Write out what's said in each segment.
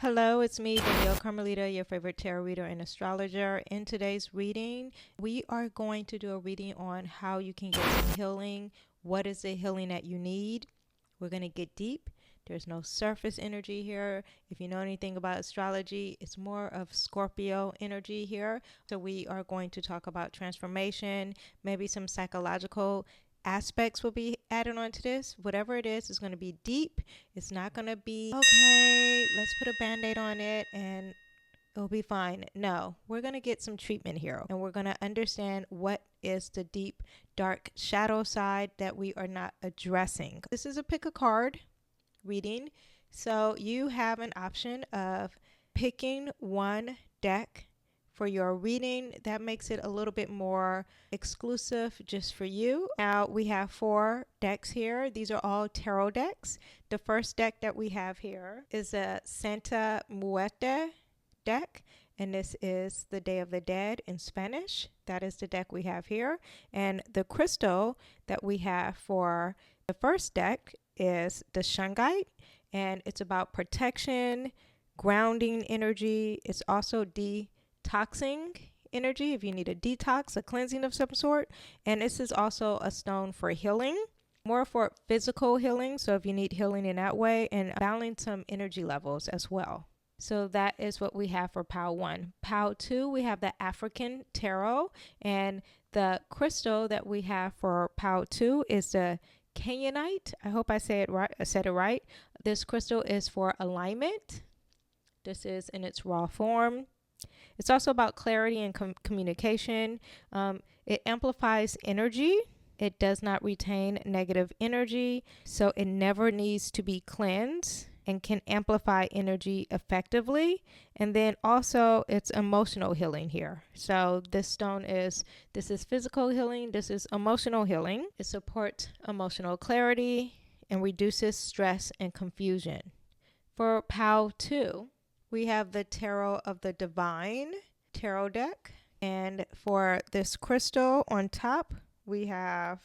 Hello, it's me, Danyell Carmelita, your favorite tarot reader and astrologer. In today's reading, we are going to do a reading on how you can get some healing. What is the healing that you need? We're going to get deep. There's no surface energy here. If you know anything about astrology, it's more of Scorpio energy here. So we are going to talk about transformation, maybe some psychological aspects will be added onto this. Whatever it is going to be deep. It's not going to be, okay, let's put a band-aid on it and it'll be fine. No, we're going to get some treatment here and we're going to understand what is the deep, dark shadow side that we are not addressing. This is a pick a card reading. So you have an option of picking one deck for your reading. That makes it a little bit more exclusive just for you. Now we have 4 decks here. These are all tarot decks. The first deck that we have here is a Santa Muerte deck, and this is the Day of the Dead in Spanish. That is the deck we have here. And the crystal that we have for the first deck is the Shungite, and it's about protection, grounding energy. It's also detoxing energy if you need a detox, a cleansing of some sort. And this is also a stone for healing, more for physical healing. So if you need healing in that way, and balancing some energy levels as well. So that is what we have for Pile 1. Pile 2, we have the African Tarot, and the crystal that we have for Pile 2 is the Canaanite. I hope I said it right. This crystal is for alignment. This is in its raw form. It's also about clarity and communication. It amplifies energy. It does not retain negative energy, so it never needs to be cleansed and can amplify energy effectively. And then also it's emotional healing here. So this is physical healing. This is emotional healing. It supports emotional clarity and reduces stress and confusion. For Pile 2, we have the Tarot of the Divine tarot deck. And for this crystal on top, we have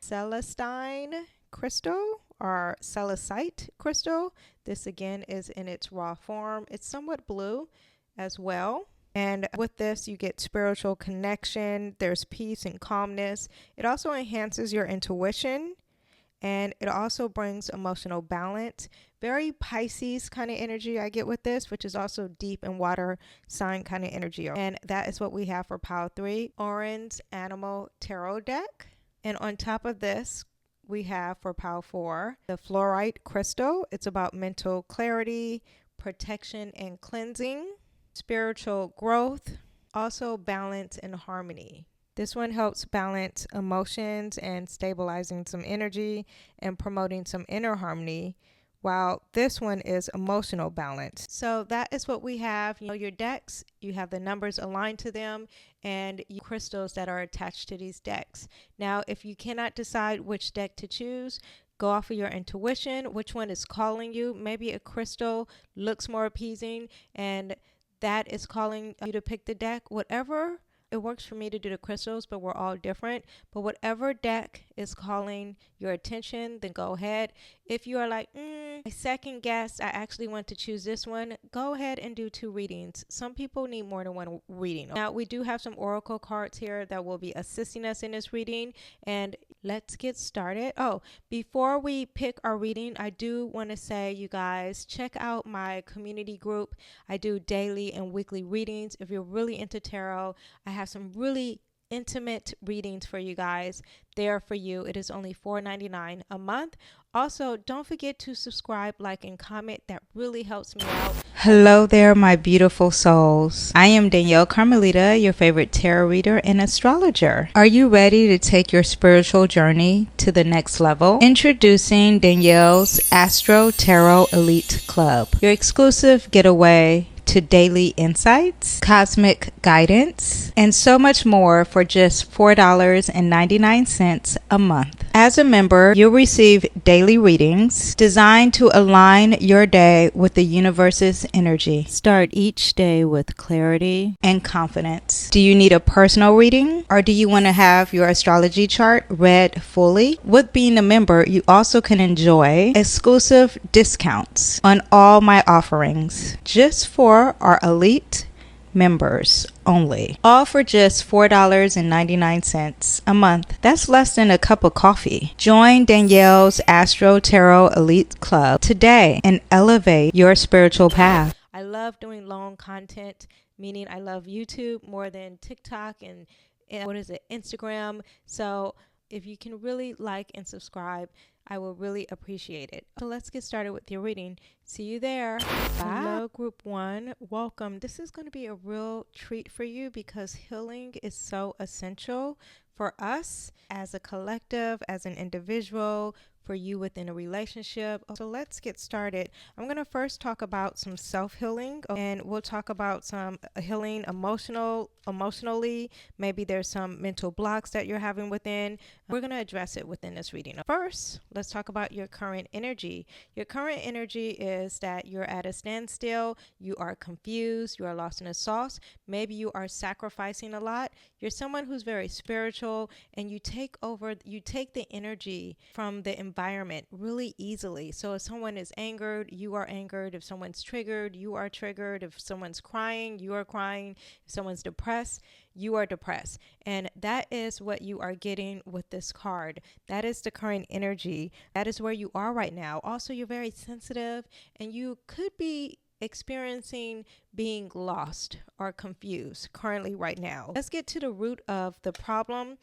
Celestine crystal or Celestite crystal. This again is in its raw form. It's somewhat blue as well. And with this, you get spiritual connection. There's peace and calmness. It also enhances your intuition. And it also brings emotional balance. Very Pisces kind of energy I get with this, which is also deep and water sign kind of energy. And that is what we have for Pile 3, Orange Animal Tarot deck. And on top of this, we have for Pile 4, the Fluorite Crystal. It's about mental clarity, protection and cleansing, spiritual growth, also balance and harmony. This one helps balance emotions and stabilizing some energy and promoting some inner harmony, while this one is emotional balance. So that is what we have. You know, your decks, you have the numbers aligned to them and crystals that are attached to these decks. Now, if you cannot decide which deck to choose, go off of your intuition, which one is calling you. Maybe a crystal looks more appeasing and that is calling you to pick the deck. Whatever. It works for me to do the crystals, but we're all different. But whatever deck is calling your attention, then go ahead. If you are like, I second guess, I actually want to choose this one, go ahead and do 2 readings. Some people need more than 1 reading. Now, we do have some oracle cards here that will be assisting us in this reading. And let's get started. Oh, before we pick our reading, I do want to say, you guys, check out my community group. I do daily and weekly readings. If you're really into tarot, I have some really intimate readings for you guys there for you. It is only $4.99 a month. Also, don't forget to subscribe, like, and comment. That really helps me out. Hello there, my beautiful souls. I am Danyell Carmelita, your favorite tarot reader and astrologer. Are you ready to take your spiritual journey to the next level? Introducing Danyell's Astro Tarot Elite Club, your exclusive getaway to daily insights, cosmic guidance, and so much more for just $4.99 a month. As a member, you'll receive daily readings designed to align your day with the universe's energy. Start each day with clarity and confidence. Do you need a personal reading, or do you want to have your astrology chart read fully? With being a member, you also can enjoy exclusive discounts on all my offerings just for our elite members only, all for just $4.99 a month. That's less than a cup of coffee. Join Danyell's Astro Tarot Elite Club today and elevate your spiritual path. I love doing long content, meaning I love YouTube more than TikTok and Instagram. So if you can really like and subscribe, I will really appreciate it. So let's get started with your reading. See you there. Bye. Hello, Group 1. Welcome. This is going to be a real treat for you because healing is so essential for us as a collective, as an individual, for you within a relationship. So let's get started. I'm going to first talk about some self-healing, and we'll talk about some healing emotionally. Maybe there's some mental blocks that you're having within. We're going to address it within this reading. First, let's talk about your current energy. Your current energy is that you're at a standstill, you are confused, you are lost in a sauce. Maybe you are sacrificing a lot. You're someone who's very spiritual, and you take the energy from the environment really easily. So if someone is angered, you are angered. If someone's triggered, you are triggered. If someone's crying, you are crying. If someone's depressed, you are depressed. And that is what you are getting with this card. That is the current energy. That is where you are right now. Also, you're very sensitive, and you could be experiencing being lost or confused currently right now. Let's get to the root of the problem.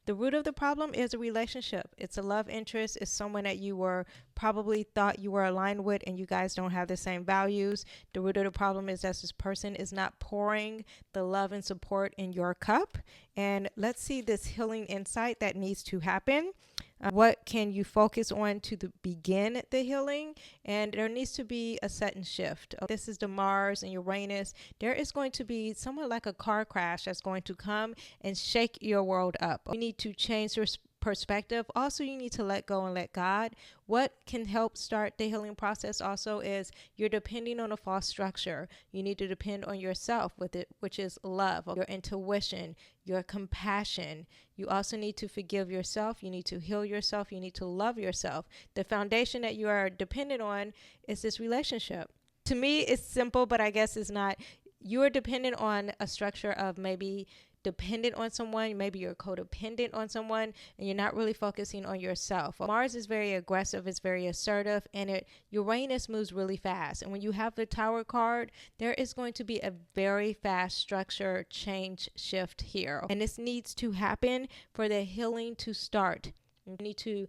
The root of the problem is a relationship. It's a love interest. It's someone that you were probably thought you were aligned with, and you guys don't have the same values. The root of the problem is that this person is not pouring the love and support in your cup. And let's see this healing insight that needs to happen. What can you focus on to begin the healing? And there needs to be a sudden shift. This is the Mars and Uranus. There is going to be somewhat like a car crash that's going to come and shake your world up. You need to change your perspective. Also, you need to let go and let God. What can help start the healing process also is you're depending on a false structure. You need to depend on yourself with it, which is love, your intuition, your compassion. You also need to forgive yourself. You need to heal yourself. You need to love yourself. The foundation that you are dependent on is this relationship. To me, it's simple, but I guess it's not. You are dependent on a structure of maybe dependent on someone, maybe you're codependent on someone, and you're not really focusing on yourself. Mars is very aggressive, it's very assertive, and Uranus moves really fast. And when you have the Tower card, there is going to be a very fast structure change shift here. And this needs to happen for the healing to start. You need to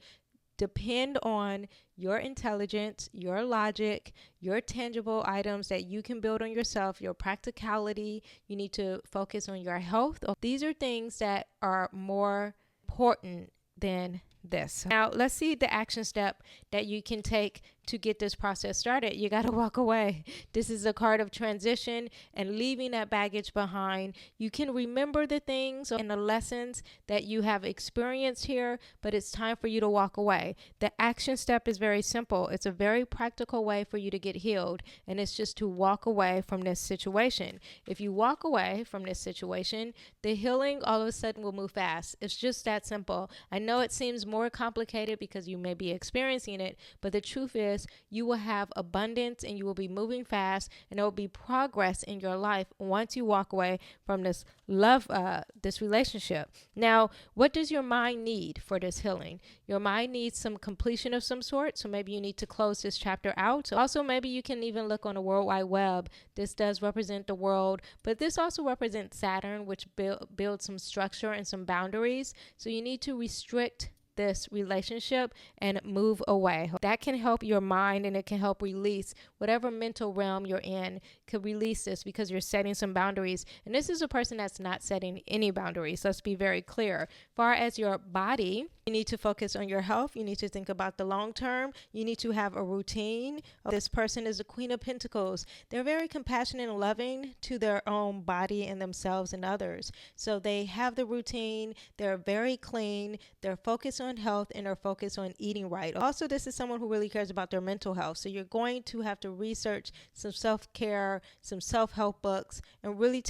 depend on your intelligence, your logic, your tangible items that you can build on yourself, your practicality. You need to focus on your health. These are things that are more important than this. Now, let's see the action step that you can take to get this process started. You got to walk away. This is a card of transition and leaving that baggage behind. You can remember the things and the lessons that you have experienced here, but it's time for you to walk away. The action step is very simple. It's a very practical way for you to get healed, and it's just to walk away from this situation. If you walk away from this situation, the healing all of a sudden will move fast. It's just that simple. I know it seems more complicated because you may be experiencing it, but the truth is you will have abundance and you will be moving fast, and there will be progress in your life once you walk away from this this relationship. Now, what does your mind need for this healing? Your mind needs some completion of some sort. So maybe you need to close this chapter out. Also, maybe you can even look on the World Wide Web. This does represent the world, but this also represents Saturn, which builds some structure and some boundaries. So you need to restrict this relationship and move away. That can help your mind, and it can help release whatever mental realm you're in. Could release this because you're setting some boundaries. And this is a person that's not setting any boundaries. Let's be very clear. Far as your body, you need to focus on your health. You need to think about the long term. You need to have a routine. This person is the Queen of Pentacles. They're very compassionate and loving to their own body and themselves and others. So they have the routine. They're very clean. They're focused on health, and they're focused on eating right. Also, this is someone who really cares about their mental health. So you're going to have to research some self-care, some self-help books, and really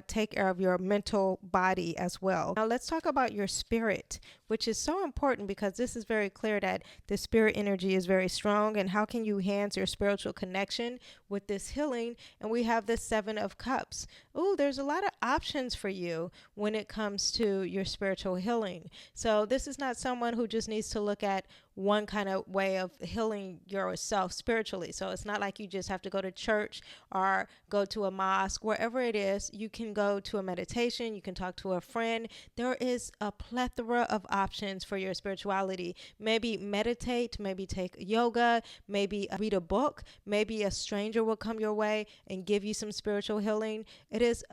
take care of your mental body as well. Now let's talk about your spirit, which is so important because this is very clear that the spirit energy is very strong. And how can you enhance your spiritual connection with this healing? And we have the 7 of Cups. Oh, there's a lot of options for you when it comes to your spiritual healing. So this is not someone who just needs to look at one kind of way of healing yourself spiritually. So it's not like you just have to go to church or go to a mosque. Wherever it is, you can go to a meditation, you can talk to a friend. There is a plethora of options for your spirituality. Maybe meditate, maybe take yoga, maybe read a book, maybe a stranger will come your way and give you some spiritual healing. It is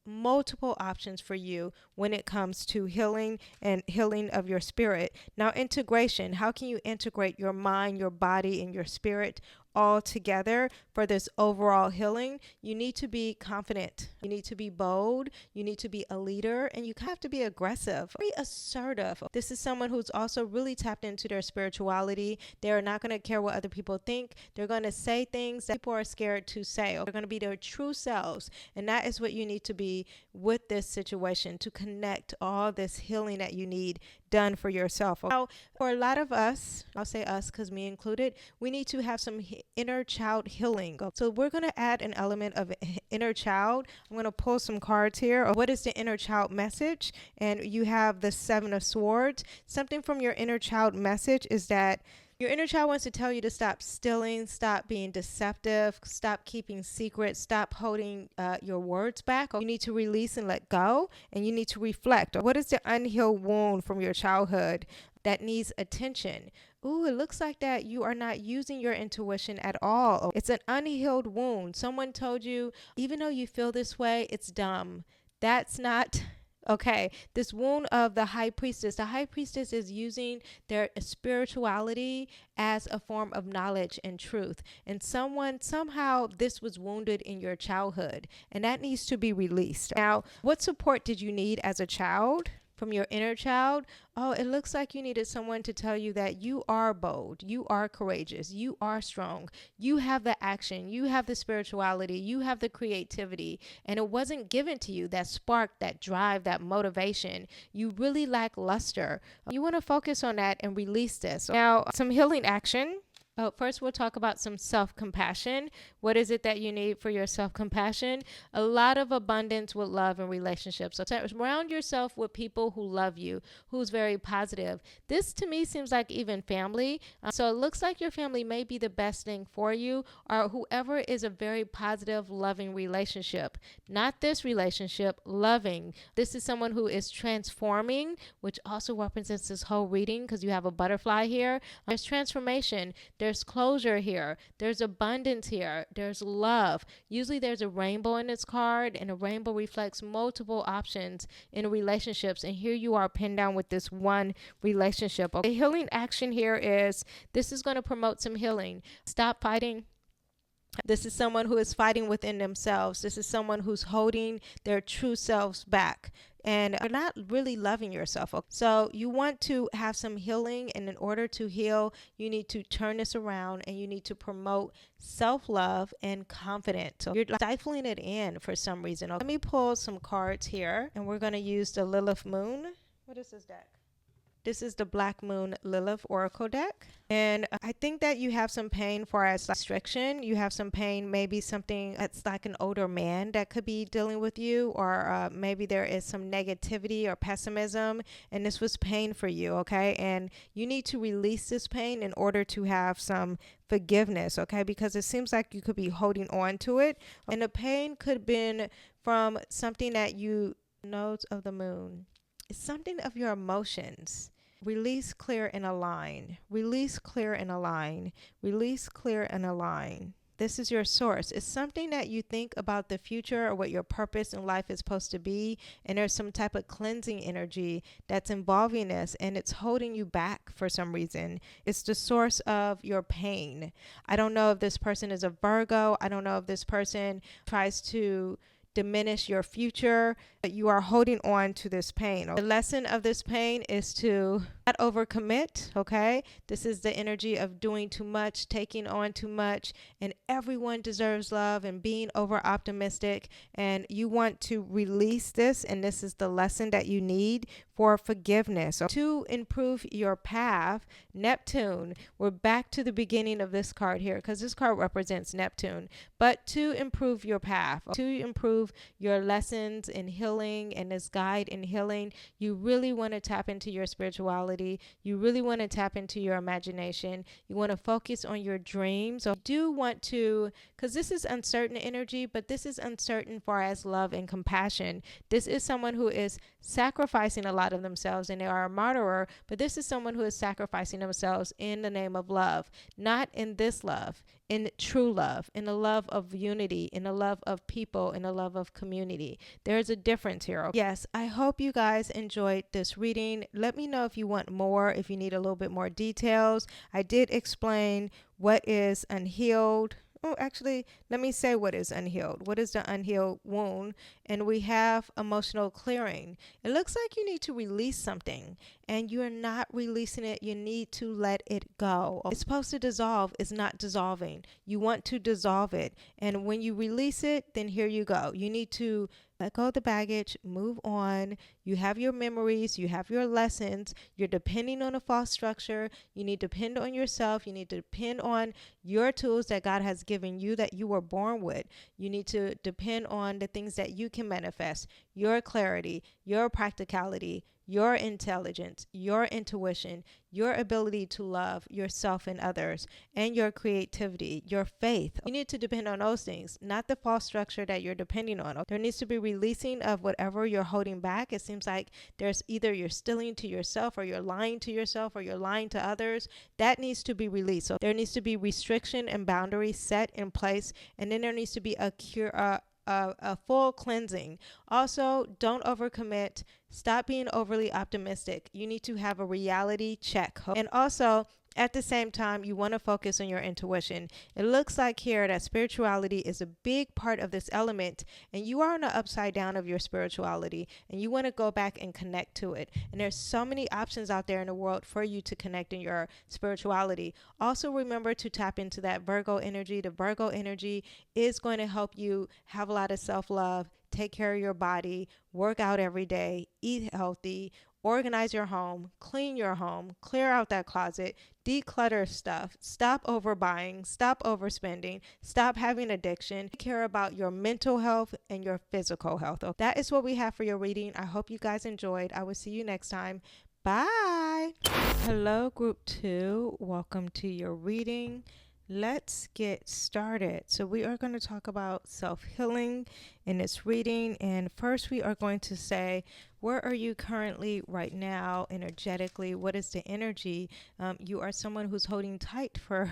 multiple options for you when it comes to healing and healing of your spirit. Now, integration. How can you integrate your mind, your body, and your spirit all together for this overall healing? You need to be confident. You need to be bold. You need to be a leader, and you have to be aggressive, very assertive. This is someone who's also really tapped into their spirituality. They're not going to care what other people think. They're going to say things that people are scared to say. They're going to be their true selves, and that is what you need to be with this situation to connect all this healing that you need done for yourself. Now, for a lot of us, I'll say us because me included, we need to have some inner child healing. So we're going to add an element of inner child. I'm going to pull some cards here. What is the inner child message? And you have the 7 of Swords. Something from your inner child message is that your inner child wants to tell you to stop stealing, stop being deceptive, stop keeping secrets, stop holding your words back. You need to release and let go, and you need to reflect. What is the unhealed wound from your childhood that needs attention? Ooh, it looks like that you are not using your intuition at all. It's an unhealed wound. Someone told you, even though you feel this way, it's dumb. That's not okay. This wound of the high priestess is using their spirituality as a form of knowledge and truth. And somehow this was wounded in your childhood, and that needs to be released. Now, what support did you need as a child? From your inner child? Oh, it looks like you needed someone to tell you that you are bold, you are courageous, you are strong, you have the action, you have the spirituality, you have the creativity, and it wasn't given to you, that spark, that drive, that motivation. You really lack luster. You want to focus on that and release this. Now, some healing action. First, we'll talk about some self-compassion. What is it that you need for your self-compassion? A lot of abundance with love and relationships. So surround yourself with people who love you, who's very positive. This to me seems like even family. So it looks like your family may be the best thing for you, or whoever is a very positive, loving relationship. Not this relationship, loving. This is someone who is transforming, which also represents this whole reading because you have a butterfly here. There's transformation. There's closure here. There's abundance here. There's love. Usually there's a rainbow in this card, and a rainbow reflects multiple options in relationships. And here you are pinned down with this one relationship. Okay, healing action here is, this is going to promote some healing. Stop fighting. This is someone who is fighting within themselves. This is someone who's holding their true selves back, and you're not really loving yourself. So you want to have some healing, and in order to heal, you need to turn this around, and you need to promote self-love and confidence. So you're stifling it in for some reason. Let me pull some cards here, and we're going to use the Lilith Moon. What is this deck? This is the Black Moon Lilith Oracle deck. And I think that you have some pain for as restriction. You have some pain, maybe something that's like an older man that could be dealing with you, or maybe there is some negativity or pessimism, and this was pain for you, okay? And you need to release this pain in order to have some forgiveness, okay? Because it seems like you could be holding on to it. And the pain could have been from something that you, nodes of the moon. It's something of your emotions. Release, clear, and align. Release, clear, and align. Release, clear, and align. This is your source. It's something that you think about the future or what your purpose in life is supposed to be. And there's some type of cleansing energy that's involving this, and it's holding you back for some reason. It's the source of your pain. I don't know if this person is a Virgo. I don't know if this person tries to diminish your future, but you are holding on to this pain. The lesson of this pain is to not overcommit, okay? This is the energy of doing too much, taking on too much, and everyone deserves love and being over optimistic, and you want to release this, and this is the lesson that you need for forgiveness. So to improve your path, Neptune, we're back to the beginning of this card here because this card represents Neptune, but to improve your path, to improve your lessons in healing and this guide in healing, you really want to tap into your spirituality. You really want to tap into your imagination. You want to focus on your dreams. So you do want to, because this is uncertain energy, but this is uncertain far as love and compassion. This is someone who is sacrificing a lot of themselves, and they are a martyr, but this is someone who is sacrificing themselves in the name of love, not in this love, in true love, in the love of unity, in the love of people, in the love of community. There's a difference here. Yes, I hope you guys enjoyed this reading. Let me know if you want more, if you need a little bit more details. I did explain what is unhealed. Oh, actually, let me say what is unhealed. What is the unhealed wound? And we have emotional clearing. It looks like you need to release something, and you're not releasing it. You need to let it go. It's supposed to dissolve. It's not dissolving. You want to dissolve it. And when you release it, then here you go. You need to let go of the baggage, move on. You have your memories, you have your lessons. You're depending on a false structure. You need to depend on yourself. You need to depend on your tools that God has given you that you were born with. You need to depend on the things that you can manifest, your clarity, your practicality, your intelligence, your intuition, your ability to love yourself and others, and your creativity, your faith. You need to depend on those things, not the false structure that you're depending on. There needs to be releasing of whatever you're holding back. It seems like there's either you're stealing to yourself, or you're lying to yourself, or you're lying to others. That needs to be released. So there needs to be restriction and boundaries set in place, and then there needs to be a cure, a full cleansing. Also, don't overcommit. Stop being overly optimistic. You need to have a reality check. And also, at the same time, you want to focus on your intuition. It looks like here that spirituality is a big part of this element, and you are on the upside down of your spirituality, and you want to go back and connect to it. And there's so many options out there in the world for you to connect in your spirituality. Also, remember to tap into that Virgo energy. The Virgo energy is going to help you have a lot of self-love, take care of your body, work out every day, eat healthy, organize your home, clean your home, clear out that closet, declutter stuff, stop overbuying, stop overspending, stop having addiction, take care about your mental health and your physical health. That is what we have for your reading. I hope you guys enjoyed. I will see you next time. Bye. Hello, group 2. Welcome to your reading. Let's get started. So we are going to talk about self-healing in this reading. And first we are going to say, where are you currently right now energetically? What is the energy? You are someone who's holding tight for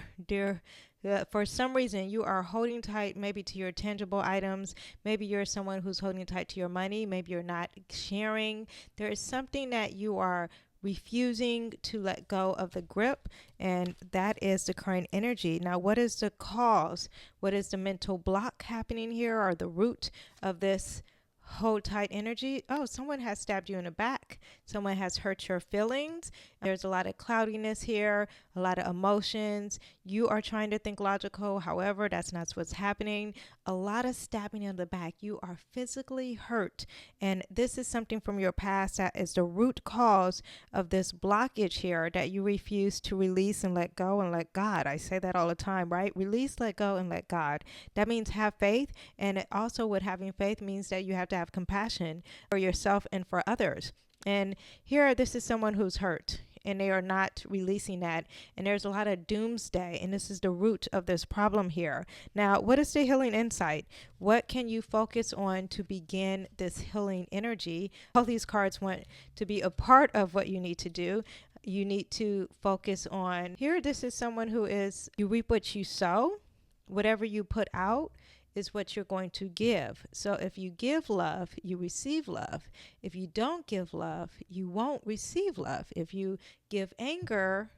some reason. You are holding tight maybe to your tangible items. Maybe you're someone who's holding tight to your money. Maybe you're not sharing. There is something that you are refusing to let go of the grip, and that is the current energy. Now, what is the cause? What is the mental block happening here, or the root of this hold tight energy? Oh, someone has stabbed you in the back. Someone has hurt your feelings. There's a lot of cloudiness here, a lot of emotions. You are trying to think logical. However, that's not what's happening. A lot of stabbing in the back. You are physically hurt. And this is something from your past that is the root cause of this blockage here that you refuse to release and let go and let God. I say that all the time, right? Release, let go, and let God. That means have faith. And it also, with having faith, means that you have to have compassion for yourself and for others. And here, this is someone who's hurt, and they are not releasing that. And there's a lot of doomsday, and this is the root of this problem here. Now, what is the healing insight? What can you focus on to begin this healing energy? All these cards want to be a part of what you need to do. you need to focus on. Here, this is someone who is, you reap what you sow. Whatever you put out is what you're going to give. So if you give love, you receive love. If you don't give love, you won't receive love. If you give anger,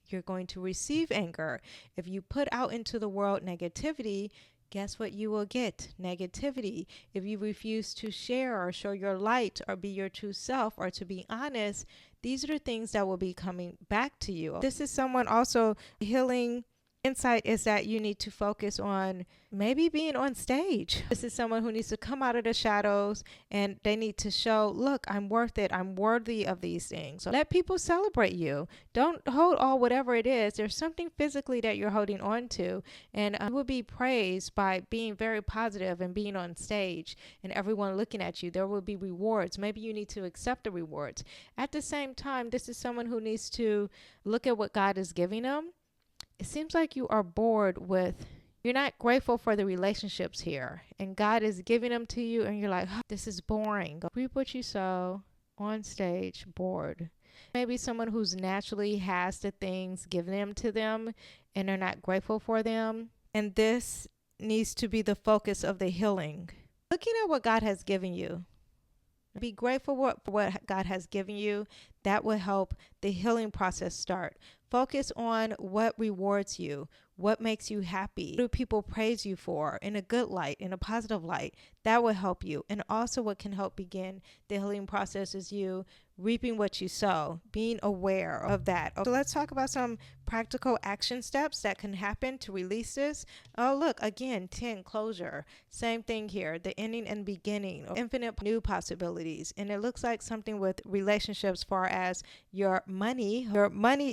you're going to receive anger. If you put out into the world negativity, guess what you will get? Negativity. If you refuse to share or show your light or be your true self or to be honest, these are the things that will be coming back to you. This is someone also healing. Insight is that you need to focus on maybe being on stage. This is someone who needs to come out of the shadows and they need to show, look, I'm worth it. I'm worthy of these things. So let people celebrate you. Don't hold all whatever it is. There's something physically that you're holding on to, and you will be praised by being very positive and being on stage and everyone looking at you. There will be rewards. Maybe you need to accept the rewards. At the same time, this is someone who needs to look at what God is giving them. It seems like you are bored with, you're not grateful for the relationships here, and God is giving them to you and you're like, oh, this is boring. Reap what you sow. On stage, bored. Maybe someone who's naturally has the things given them to them and they're not grateful for them. And this needs to be the focus of the healing. Looking at what God has given you. Be grateful for what God has given you. That will help the healing process start. Focus on what rewards you, what makes you happy, what do people praise you for in a good light, in a positive light. That will help you. And also what can help begin the healing process is you reaping what you sow, being aware of that. So let's talk about some practical action steps that can happen to release this. Oh, look, again, 10, closure. Same thing here, the ending and beginning, infinite new possibilities. And it looks like something with relationships, far as your money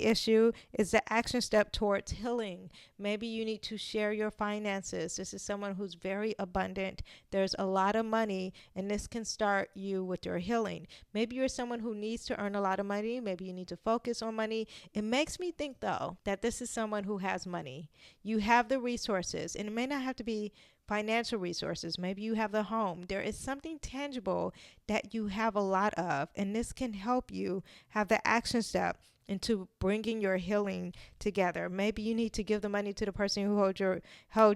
issue is the action step towards healing. Maybe you need to share your finances. This is someone who's very abundant. There's a lot of money, and this can start you with your healing. Maybe you're someone who needs to earn a lot of money. Maybe you need to focus on money. It makes me think, though, that this is someone who has money. You have the resources, and it may not have to be financial resources. Maybe you have the home. There is something tangible that you have a lot of, and this can help you have the action step into bringing your healing together. Maybe you need to give the money to the person who hurt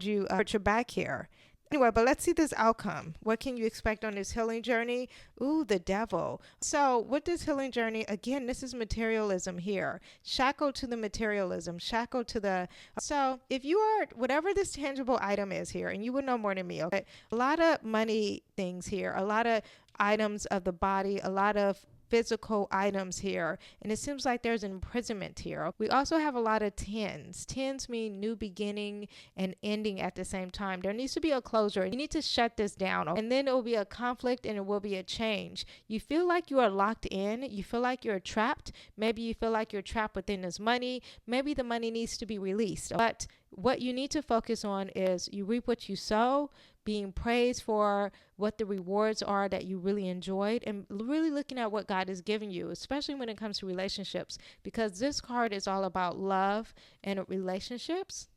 your back here. Anyway, but let's see this outcome. What can you expect on this healing journey? Ooh, the devil. So with this healing journey, again, this is materialism here. Shackled to the materialism, shackled to the... So if you are, whatever this tangible item is here, and you would know more than me, okay? A lot of money things here, a lot of items of the body, a lot of physical items here, and it seems like there's imprisonment here. We also have a lot of tens. Tens mean new beginning and ending at the same time. There needs to be a closure. You need to shut this down, and then it will be a conflict and it will be a change. You feel like you are locked in. You feel like you're trapped. Maybe you feel like you're trapped within this money. Maybe the money needs to be released. But what you need to focus on is you reap what you sow, being praised for what the rewards are that you really enjoyed, and really looking at what God has given you, especially when it comes to relationships, because this card is all about love and relationships.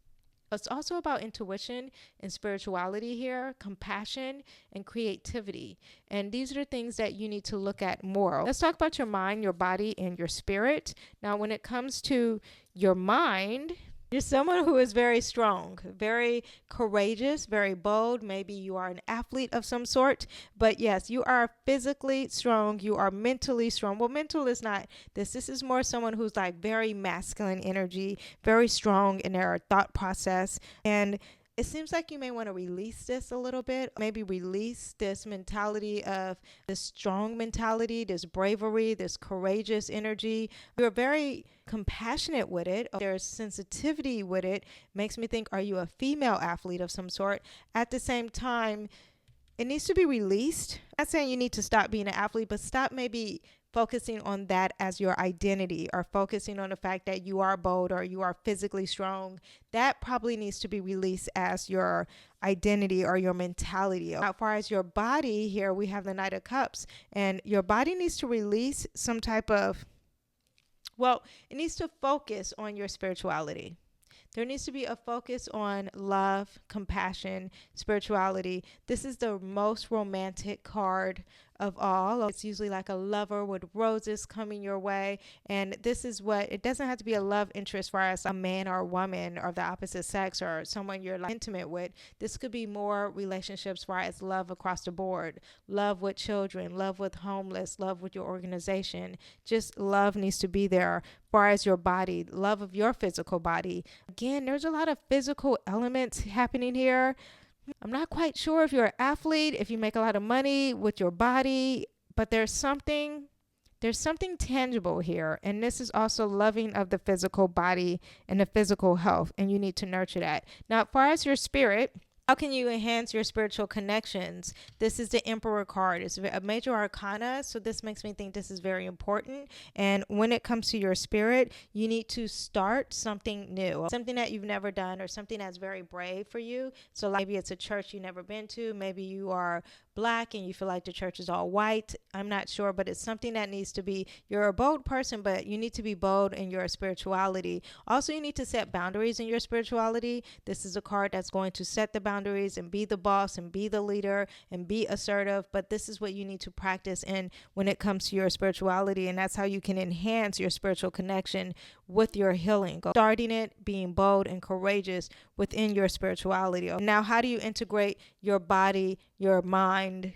It's also about intuition and spirituality here, compassion and creativity. And these are the things that you need to look at more. Let's talk about your mind, your body, and your spirit. Now, when it comes to your mind, you're someone who is very strong, very courageous, very bold. Maybe you are an athlete of some sort. But yes, you are physically strong. You are mentally strong. Well, mental is not this. This is more someone who's like very masculine energy, very strong in their thought process. And it seems like you may want to release this a little bit, maybe release this mentality of this strong mentality, this bravery, this courageous energy. You're very compassionate with it. There's sensitivity with it. Makes me think, are you a female athlete of some sort? At the same time, it needs to be released. I'm not saying you need to stop being an athlete, but stop maybe focusing on that as your identity, or focusing on the fact that you are bold or you are physically strong. That probably needs to be released as your identity or your mentality. As far as your body, here we have the Knight of Cups, and your body needs to release some type of, well, it needs to focus on your spirituality. There needs to be a focus on love, compassion, spirituality. This is the most romantic card of all. It's usually like a lover with roses coming your way. And this is what, it doesn't have to be a love interest for us, a man or a woman of the opposite sex or someone you're like intimate with. This could be more relationships far as love across the board, love with children, love with homeless, love with your organization. Just love needs to be there far as your body, love of your physical body. Again, there's a lot of physical elements happening here. I'm not quite sure if you're an athlete, if you make a lot of money with your body, but there's something tangible here. And this is also loving of the physical body and the physical health, and you need to nurture that. Now, as far as your spirit, how can you enhance your spiritual connections? This is the Emperor card. It's a major arcana, so this makes me think this is very important. And when it comes to your spirit, you need to start something new, something that you've never done or something that's very brave for you. So like maybe it's a church you've never been to. Maybe you are black and you feel like the church is all white. I'm not sure, but it's something that needs to be, you're a bold person, but you need to be bold in your spirituality. Also, you need to set boundaries in your spirituality. This is a card that's going to set the boundaries and be the boss and be the leader and be assertive. But this is what you need to practice in when it comes to your spirituality. And that's how you can enhance your spiritual connection with your healing. Starting it, being bold and courageous within your spirituality. Now, how do you integrate your body, your mind,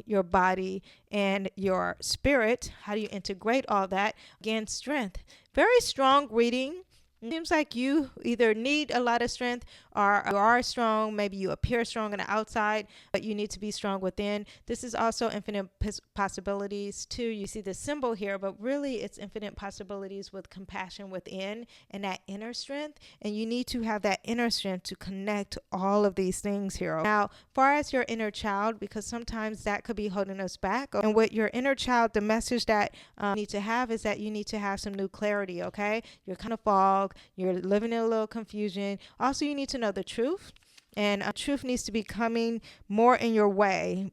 your body, and your spirit? How do you integrate all that? Again, strength. Very strong reading. It seems like you either need a lot of strength or you are strong. Maybe you appear strong on the outside, but you need to be strong within. This is also infinite possibilities too. You see the symbol here, but really it's infinite possibilities with compassion within and that inner strength. And you need to have that inner strength to connect all of these things here. Now, far as your inner child, because sometimes that could be holding us back. And with your inner child, the message that you need to have is that you need to have some new clarity, okay? You're kind of fog. You're living in a little confusion. Also, you need to know the truth, and truth needs to be coming more in your way.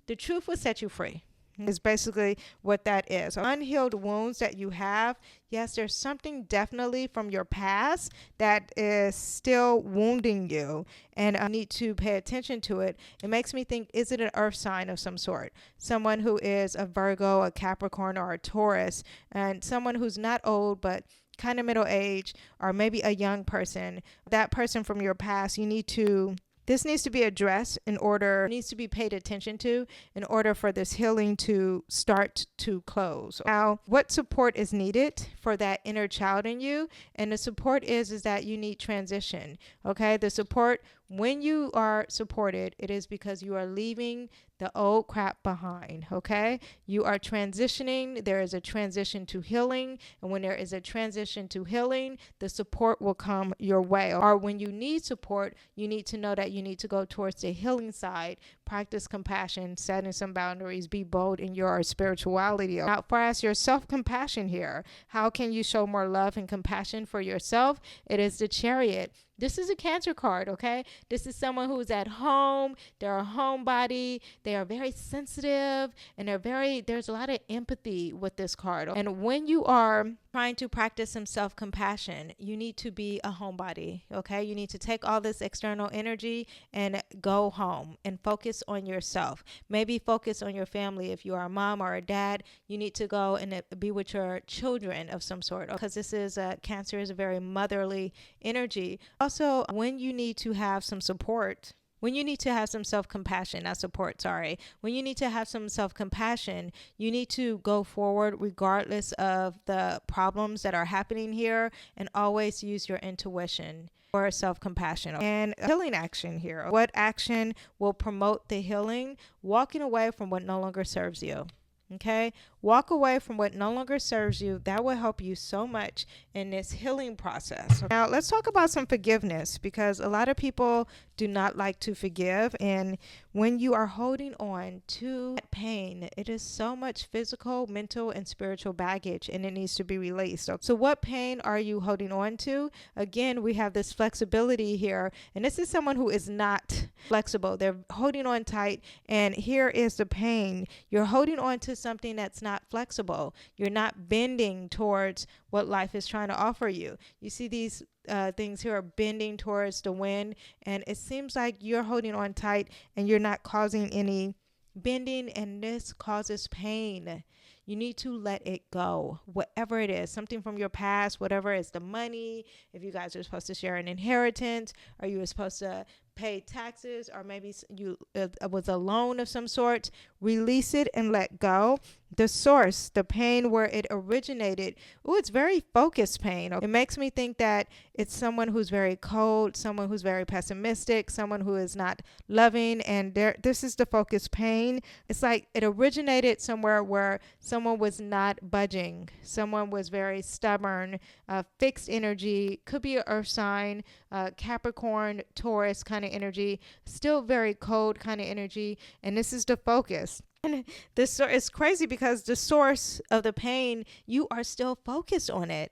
The truth will set you free is basically what that is. Unhealed wounds that you have, yes, there's something definitely from your past that is still wounding you, and I need to pay attention to it. It makes me think, is it an earth sign of some sort? Someone who is a Virgo, a Capricorn, or a Taurus, and someone who's not old but kind of middle age, or maybe a young person. That person from your past, this needs to be addressed needs to be paid attention to in order for this healing to start to close. Now, what support is needed for that inner child in you? And the support is that you need transition. Okay. The support, when you are supported, it is because you are leaving the old crap behind. Okay. You are transitioning. There is a transition to healing. And when there is a transition to healing, the support will come your way. Or when you need support, you need to know that you need to go towards the healing side, practice compassion, setting some boundaries, be bold in your spirituality. Now, as far as your self-compassion here, how can you show more love and compassion for yourself? It is the Chariot. This is a Cancer card, okay? This is someone who's at home. They're a homebody. They are very sensitive, and there's a lot of empathy with this card. And when you are trying to practice some self-compassion, you need to be a homebody, okay? You need to take all this external energy and go home and focus on yourself. Maybe focus on your family. If you are a mom or a dad, you need to go and be with your children of some sort, because Cancer is a very motherly energy. Also, when you need to have some support, when you need to have some self-compassion, not support, sorry. When you need to have some self-compassion, you need to go forward regardless of the problems that are happening here, and always use your intuition for self-compassion. And healing action here. What action will promote the healing? Walking away from what no longer serves you. Okay, walk away from what no longer serves you. That will help you so much in this healing process. Now, let's talk about some forgiveness, because a lot of people do not like to forgive. And when you are holding on to that pain, it is so much physical, mental, and spiritual baggage, and it needs to be released. So what pain are you holding on to? Again, we have this flexibility here, and this is someone who is not flexible. They're holding on tight, and here is the pain. You're holding on to something that's not flexible. You're not bending towards what life is trying to offer you. You see these things here are bending towards the wind, and it seems like you're holding on tight and you're not causing any bending, and this causes pain. You need to let it go, whatever it is, something from your past, whatever is the money. If you guys are supposed to share an inheritance, or you were supposed to pay taxes, or maybe you was a loan of some sort, release it and let go. The source, the pain where it originated, oh, it's very focused pain. It makes me think that it's someone who's very cold, someone who's very pessimistic, someone who is not loving, and this is the focused pain. It's like it originated somewhere where someone was not budging, someone was very stubborn, fixed energy, could be an earth sign, Capricorn, Taurus kind of energy, still very cold kind of energy, and this is the focus. And this is crazy because the source of the pain, you are still focused on it,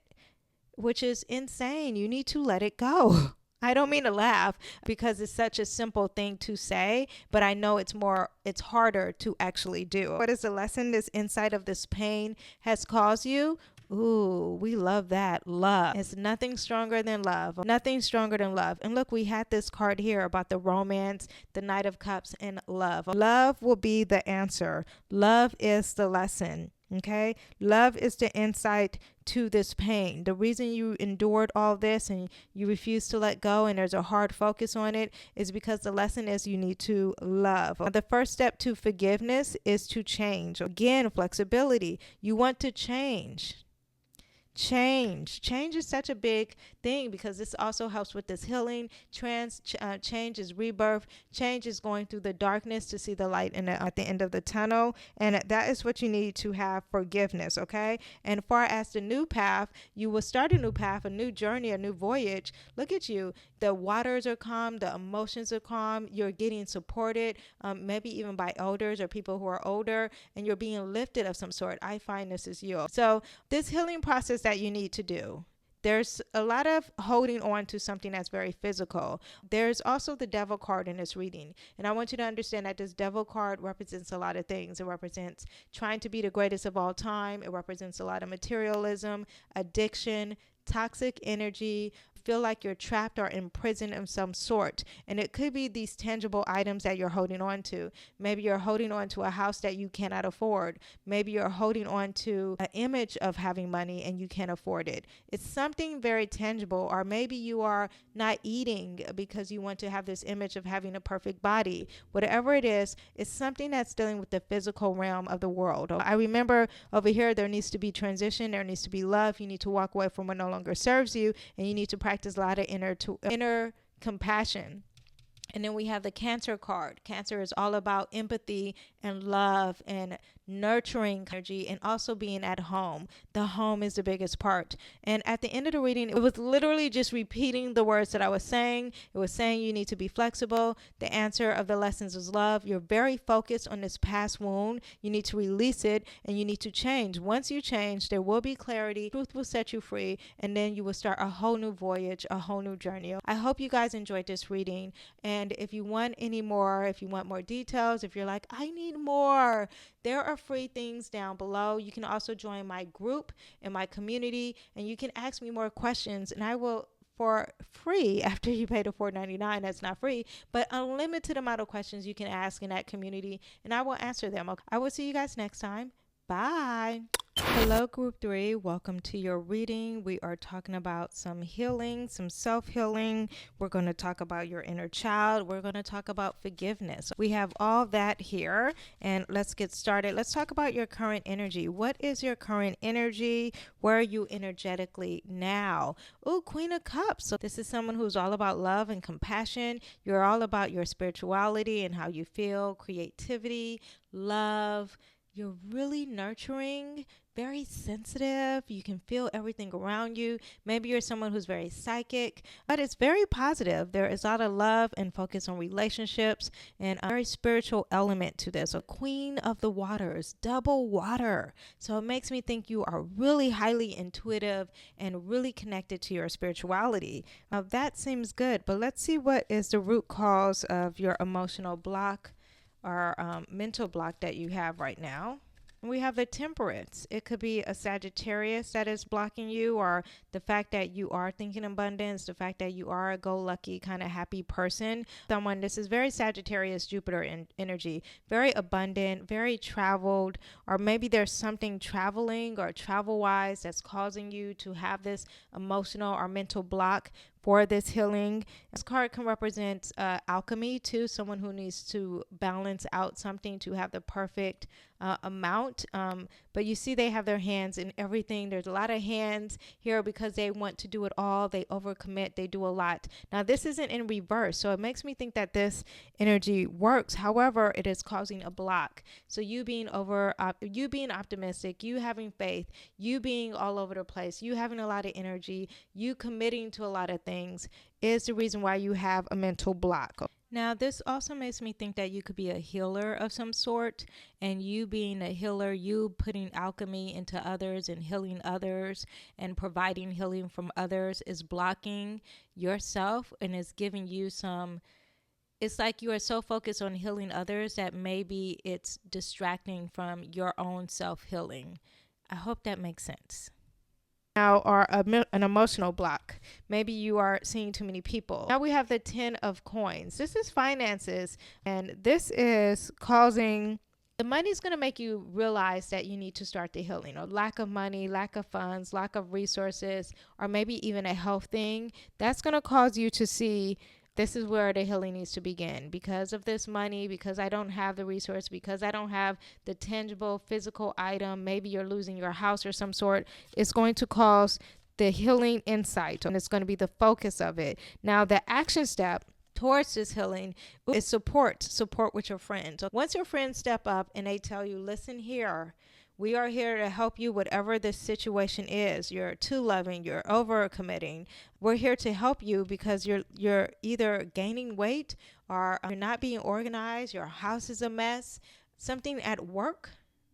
which is insane. You need to let it go. I don't mean to laugh because it's such a simple thing to say, but I know it's harder to actually do. What is the lesson this inside of this pain has caused you? Ooh, we love that. Love. It's nothing stronger than love. Nothing stronger than love. And look, we had this card here about the romance, the Knight of Cups, and love. Love will be the answer. Love is the lesson. Okay? Love is the insight to this pain. The reason you endured all this and you refuse to let go and there's a hard focus on it is because the lesson is you need to love. The first step to forgiveness is to change. Again, flexibility. You want to change. Change is such a big thing because this also helps with this healing. Change is rebirth. Change is going through the darkness to see the light at the end of the tunnel, and that is what you need to have forgiveness. Okay, and far as the new path, you will start a new path, a new journey, a new voyage. Look at you. The waters are calm, the emotions are calm, you're getting supported, maybe even by elders or people who are older, and you're being lifted of some sort. I find this is you. So this healing process that you need to do, there's a lot of holding on to something that's very physical. There's also the devil card in this reading. And I want you to understand that this devil card represents a lot of things. It represents trying to be the greatest of all time. It represents a lot of materialism, addiction, toxic energy, feel like you're trapped or imprisoned of some sort. And it could be these tangible items that you're holding on to. Maybe you're holding on to a house that you cannot afford. Maybe you're holding on to an image of having money and you can't afford it. It's something very tangible. Or maybe you are not eating because you want to have this image of having a perfect body. Whatever it is, it's something that's dealing with the physical realm of the world. I remember over here, there needs to be transition. There needs to be love. You need to walk away from what no longer serves you, and you need to practice a lot of inner compassion. And then we have the Cancer card. Cancer is all about empathy and love and nurturing energy and also being at home. The home is the biggest part. And at the end of the reading, it was literally just repeating the words that I was saying. It was saying you need to be flexible. The answer of the lessons is love. You're very focused on this past wound. You need to release it and you need to change. Once you change, there will be clarity. Truth will set you free. And then you will start a whole new voyage, a whole new journey. I hope you guys enjoyed this reading. And if you want any more, if you want more details, if you're like, I need more, there are free things down below. You can also join my group and my community, and you can ask me more questions, and I will, for free, after you pay the $4.99, that's not free, but unlimited amount of questions you can ask in that community, and I will answer them. Okay? I will see you guys next time. Bye. Hello, Group 3. Welcome to your reading. We are talking about some healing, some self-healing. We're going to talk about your inner child. We're going to talk about forgiveness. We have all that here, and let's get started. Let's talk about your current energy. What is your current energy? Where are you energetically now? Oh, Queen of Cups. So this is someone who's all about love and compassion. You're all about your spirituality and how you feel, creativity, love. You're really nurturing, very sensitive. You can feel everything around you. Maybe you're someone who's very psychic, but it's very positive. There is a lot of love and focus on relationships and a very spiritual element to this. A Queen of the Waters, double water. So it makes me think you are really highly intuitive and really connected to your spirituality. That seems good, but let's see what is the root cause of your emotional block or mental block that you have right now. We have the temperance. It could be a Sagittarius that is blocking you, or the fact that you are thinking abundance, the fact that you are a go-lucky kind of happy person. Someone, this is very Sagittarius Jupiter energy, very abundant, very traveled, or maybe there's something traveling or travel wise that's causing you to have this emotional or mental block for this healing. This card can represent alchemy too, someone who needs to balance out something to have the perfect amount. But you see they have their hands in everything. There's a lot of hands here because they want to do it all. They overcommit. They do a lot. Now this isn't in reverse, so it makes me think that this energy works. However, it is causing a block. So you being optimistic, you having faith, you being all over the place, you having a lot of energy, you committing to a lot of things is the reason why you have a mental block. Now, this also makes me think that you could be a healer of some sort, and you being a healer, you putting alchemy into others and healing others and providing healing from others is blocking yourself and is giving you some, it's like you are so focused on healing others that maybe it's distracting from your own self-healing. I hope that makes sense. Now, or an emotional block. Maybe you are seeing too many people. Now we have the 10 of coins. This is finances, and this is causing, the money's going to make you realize that you need to start the healing, or lack of money, lack of funds, lack of resources, or maybe even a health thing. That's going to cause you to see this is where the healing needs to begin. Because of this money, because I don't have the resource, because I don't have the tangible physical item, maybe you're losing your house or some sort, it's going to cause the healing insight, and it's going to be the focus of it. Now, the action step towards this healing is support with your friends. So once your friends step up and they tell you, listen here, we are here to help you, whatever this situation is. You're too loving, you're over committing. We're here to help you because you're either gaining weight or you're not being organized, your house is a mess, something at work.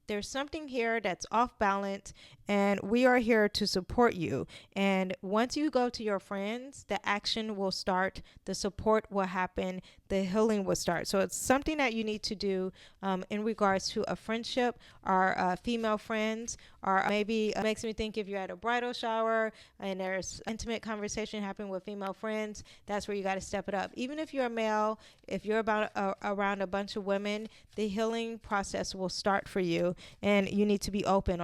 There's something here that's off balance, and we are here to support you. And once you go to your friends, the action will start, the support will happen, the healing will start. So it's something that you need to do in regards to a friendship or female friends, or maybe it makes me think if you're at a bridal shower and there's intimate conversation happening with female friends, that's where you got to step it up. Even if you're a male, if you're around a bunch of women, the healing process will start for you, and you need to be open.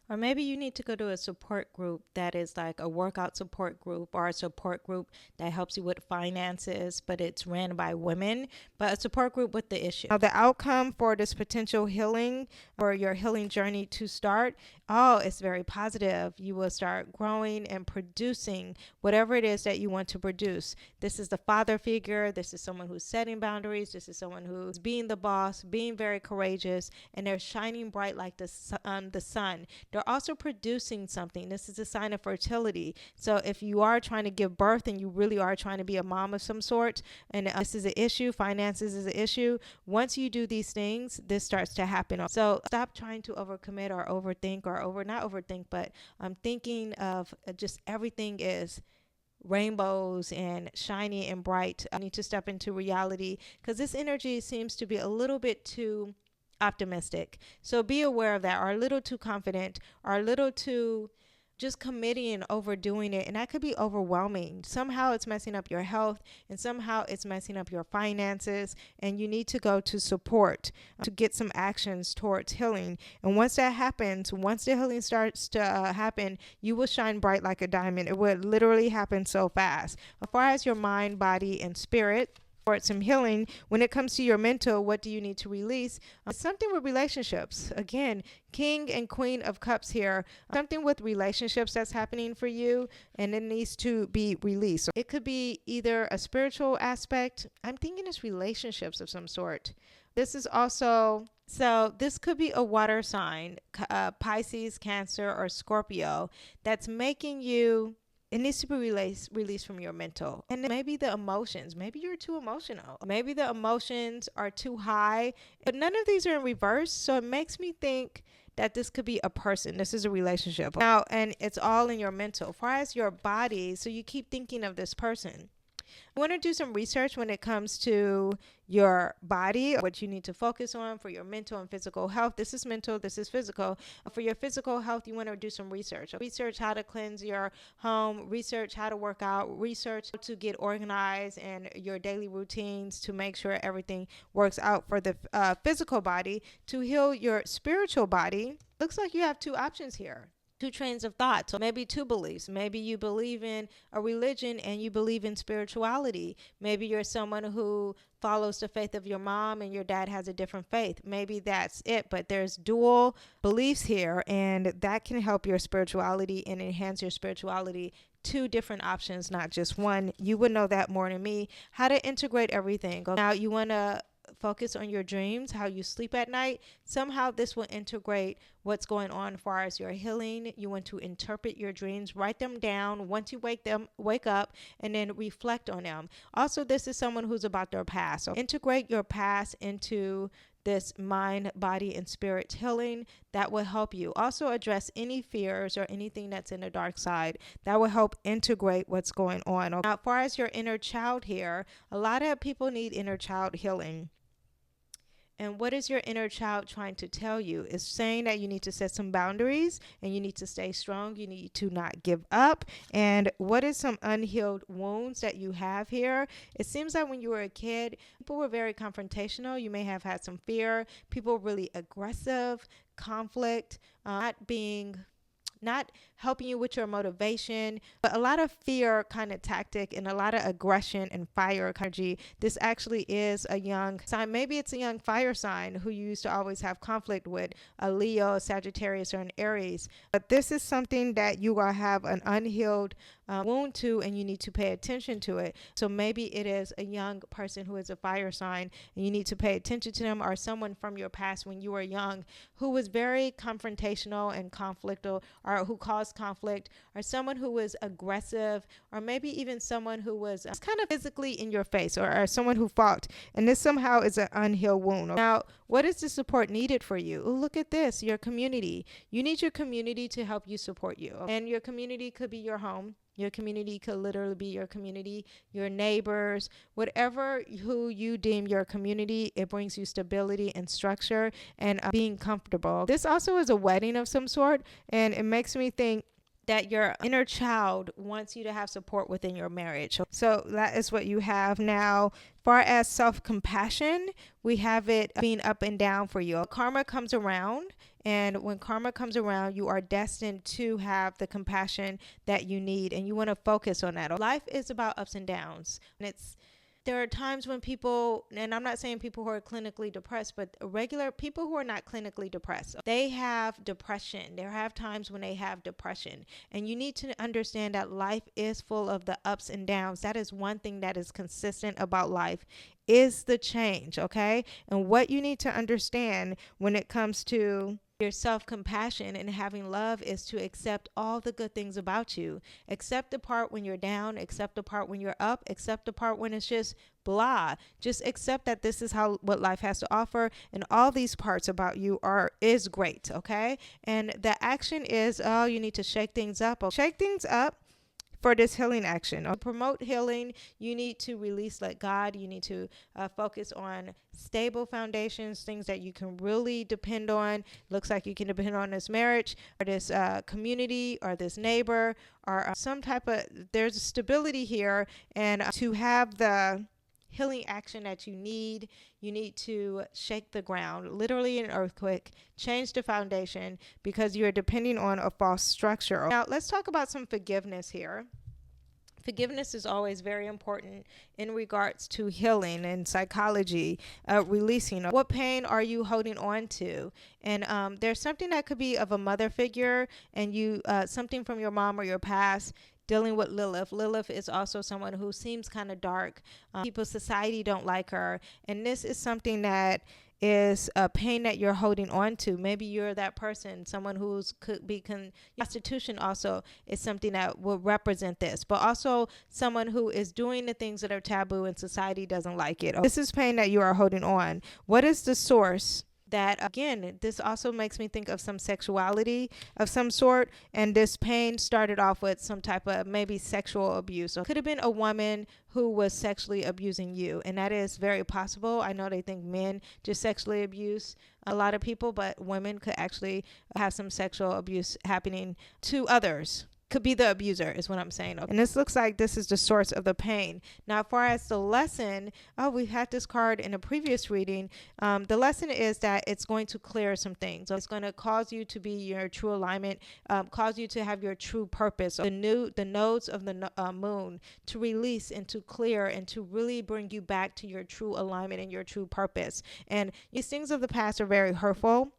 Or maybe you need to go to a support group that is like a workout support group, or a support group that helps you with finances, but it's ran by women, but a support group with the issue. Now, the outcome for this potential healing or your healing journey to start, it's very positive. You will start growing and producing whatever it is that you want to produce. This is the father figure. This is someone who's setting boundaries. This is someone who's being the boss, being very courageous, and they're shining bright like the sun. They're also producing something. This is a sign of fertility. So if you are trying to give birth and you really are trying to be a mom of some sort, and this is an issue, finances is an issue, once you do these things, this starts to happen. So stop trying to overcommit or overthink, or not overthink, but I'm thinking of just everything is rainbows and shiny and bright. I need to step into reality because this energy seems to be a little bit too optimistic. So be aware of that, or a little too confident, or a little too just committing and overdoing it, and that could be overwhelming. Somehow it's messing up your health, and somehow it's messing up your finances, and you need to go to support to get some actions towards healing. And once that happens, once the healing starts to happen, you will shine bright like a diamond. It will literally happen so fast. As far as your mind, body, and spirit, for some healing, when it comes to your mental, what do you need to release? Something with relationships. Again, King and Queen of Cups here. Something with relationships that's happening for you, and it needs to be released. It could be either a spiritual aspect. I'm thinking it's relationships of some sort. This is also, so this could be a water sign, Pisces, Cancer, or Scorpio, that's making you, it needs to be released from your mental. And maybe the emotions, maybe you're too emotional. Maybe the emotions are too high, but none of these are in reverse. So it makes me think that this could be a person. This is a relationship. Now, and it's all in your mental. As far as your body, so you keep thinking of this person. I want to do some research when it comes to your body, what you need to focus on for your mental and physical health. This is mental, this is physical. For your physical health, you want to do some research. Research how to cleanse your home, research how to work out, research how to get organized and your daily routines to make sure everything works out for the physical body. To heal your spiritual body, looks like you have two options here. Two trains of thought. So maybe two beliefs. Maybe you believe in a religion and you believe in spirituality. Maybe you're someone who follows the faith of your mom and your dad has a different faith. Maybe that's it, but there's dual beliefs here, and that can help your spirituality and enhance your spirituality. Two different options, not just one. You would know that more than me. How to integrate everything. Now you want to focus on your dreams, how you sleep at night. Somehow this will integrate what's going on as far as your healing. You want to interpret your dreams, write them down once you wake up, and then reflect on them. Also, this is someone who's about their past. So integrate your past into this mind, body, and spirit healing. That will help you. Also address any fears or anything that's in the dark side. That will help integrate what's going on. Now, as far as your inner child here, a lot of people need inner child healing. And what is your inner child trying to tell you? It's saying that you need to set some boundaries and you need to stay strong. You need to not give up. And what is some unhealed wounds that you have here? It seems that when you were a kid, people were very confrontational. You may have had some fear. People were really aggressive, conflict, not helping you with your motivation, but a lot of fear kind of tactic and a lot of aggression and fire energy. This actually is a young sign. Maybe it's a young fire sign who you used to always have conflict with, a Leo, Sagittarius, or an Aries. But this is something that you will have an unhealed wound to, and you need to pay attention to it. So maybe it is a young person who is a fire sign, and you need to pay attention to them, or someone from your past when you were young who was very confrontational and conflictual, or who caused conflict, or someone who was aggressive, or maybe even someone who was kind of physically in your face, or someone who fought. And this somehow is an unhealed wound. Now, what is the support needed for you? Oh, look at this, your community. You need your community to help you support you. And your community could be your home. Your community could literally be your community, your neighbors, whatever who you deem your community. It brings you stability and structure and being comfortable. This also is a wedding of some sort, and it makes me think that your inner child wants you to have support within your marriage. So that is what you have now. Far as self-compassion, we have it being up and down for you. Karma comes around, and when karma comes around, you are destined to have the compassion that you need, and you want to focus on that. Life is about ups and downs, and there are times when people, and I'm not saying people who are clinically depressed, but regular people who are not clinically depressed, they have depression. There have times when they have depression. And you need to understand that life is full of the ups and downs. That is one thing that is consistent about life, is the change, okay? And what you need to understand when it comes to your self-compassion and having love is to accept all the good things about you. Accept the part when you're down, accept the part when you're up, accept the part when it's just blah. Just accept that this is what life has to offer, and all these parts about you is great, okay? And the action is, you need to shake things up. Shake things up for this healing action. To promote healing, you need to release, let God. You need to focus on stable foundations, things that you can really depend on. Looks like you can depend on this marriage, or this community, or this neighbor, or some type of, there's stability here. And to have the healing action that you need to shake the ground, literally an earthquake, change the foundation, because you're depending on a false structure. Now, let's talk about some forgiveness here. Forgiveness is always very important in regards to healing and psychology, releasing. What pain are you holding on to? And there's something that could be of a mother figure, and something from your mom or your past, dealing with Lilith. Lilith is also someone who seems kind of dark. Society don't like her. And this is something that is a pain that you're holding on to. Maybe you're that person, someone who's could be prostitution also is something that will represent this, but also someone who is doing the things that are taboo and society doesn't like it. This is pain that you are holding on. What is the source that, again, this also makes me think of some sexuality of some sort. And this pain started off with some type of maybe sexual abuse. So it could have been a woman who was sexually abusing you. And that is very possible. I know they think men just sexually abuse a lot of people, but women could actually have some sexual abuse happening to others. Could be the abuser is what I'm saying. And this looks like this is the source of the pain. Now, as far as the lesson, we had this card in a previous reading. The lesson is that it's going to clear some things. So it's going to cause you to be your true alignment, cause you to have your true purpose. So the nodes of the moon to release and to clear and to really bring you back to your true alignment and your true purpose. And these things of the past are very hurtful.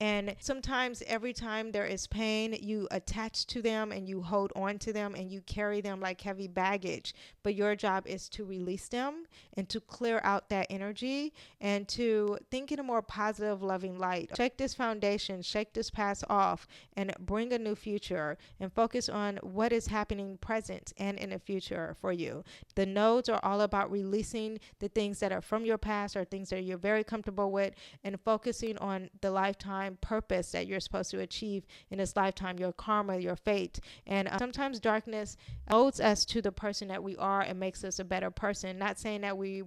And sometimes every time there is pain, you attach to them and you hold on to them and you carry them like heavy baggage. But your job is to release them and to clear out that energy and to think in a more positive, loving light. Shake this foundation, shake this past off, and bring a new future and focus on what is happening present and in the future for you. The nodes are all about releasing the things that are from your past or things that you're very comfortable with and focusing on the lifetime purpose that you're supposed to achieve in this lifetime, your karma, your fate. And sometimes darkness molds us to the person that we are and makes us a better person. Not saying that we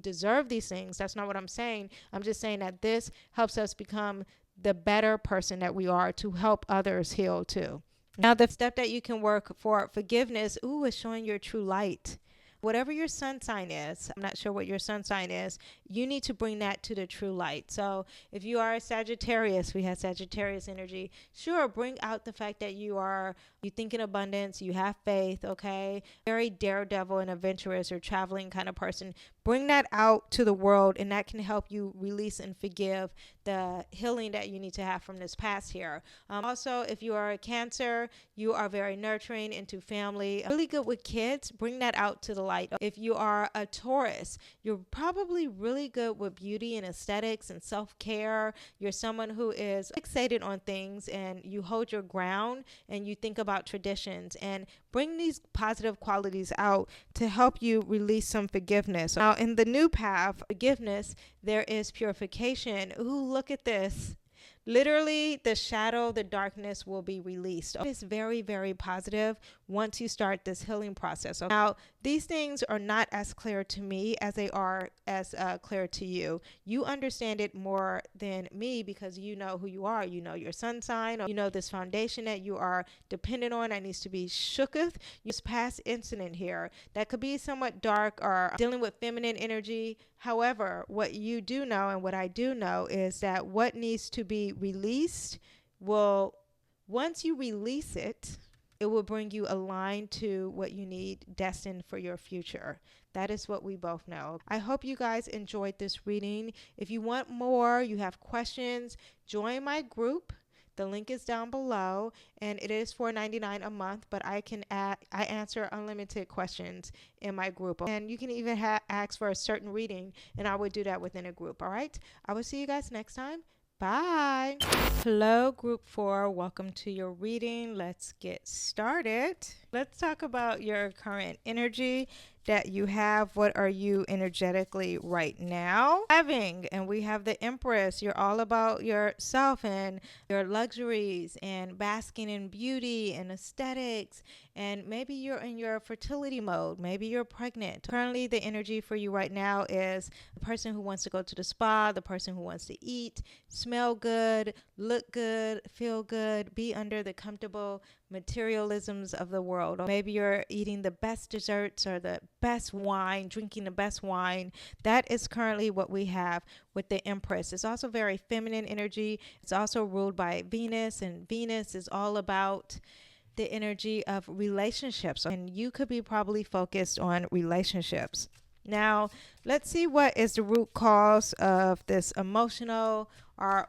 deserve these things. That's not what I'm saying. I'm just saying that this helps us become the better person that we are to help others heal too. Now, the step that you can work for forgiveness, is showing your true light. Whatever your sun sign is, I'm not sure what your sun sign is, you need to bring that to the true light. So if you are a Sagittarius, we have Sagittarius energy, sure, bring out the fact that you think in abundance, you have faith, okay? Very daredevil and adventurous or traveling kind of person. Bring that out to the world, and that can help you release and forgive the healing that you need to have from this past here. Also, if you are a Cancer, you are very nurturing into family, really good with kids. Bring that out to the light. If you are a Taurus, you're probably really good with beauty and aesthetics and self-care. You're someone who is fixated on things and you hold your ground and you think about traditions, and bring these positive qualities out to help you release some forgiveness. Now, in the new path, forgiveness, there is purification. Ooh, look at this. Literally, the shadow, the darkness will be released. It's very, very positive once you start this healing process. Now, these things are not as clear to me as they are as clear to you. You understand it more than me because you know who you are. You know your sun sign. Or you know this foundation that you are dependent on that needs to be shooketh. This past incident here that could be somewhat dark or dealing with feminine energy. However, what you do know and what I do know is that what needs to be released will, once you release it, it will bring you aligned to what you need, destined for your future. That is what we both know. I hope you guys enjoyed this reading. If you want more, you have questions, join my group. The link is down below, and it is $4.99 a month, but I answer unlimited questions in my group. And you can even ask for a certain reading, and I would do that within a group, all right? I will see you guys next time. Bye. Hello, group 4. Welcome to your reading. Let's get started. Let's talk about your current energy that you have. What are you energetically right now having? And we have the Empress. You're all about yourself and your luxuries and basking in beauty and aesthetics. And maybe you're in your fertility mode. Maybe you're pregnant. Currently, the energy for you right now is the person who wants to go to the spa, the person who wants to eat, smell good, look good, feel good, be under the comfortable materialisms of the world. Or maybe you're eating the best desserts or the best wine, drinking the best wine. That is currently what we have with the Empress. It's also very feminine energy. It's also ruled by Venus, and Venus is all about the energy of relationships, and you could be probably focused on relationships. Now, let's see what is the root cause of this emotional or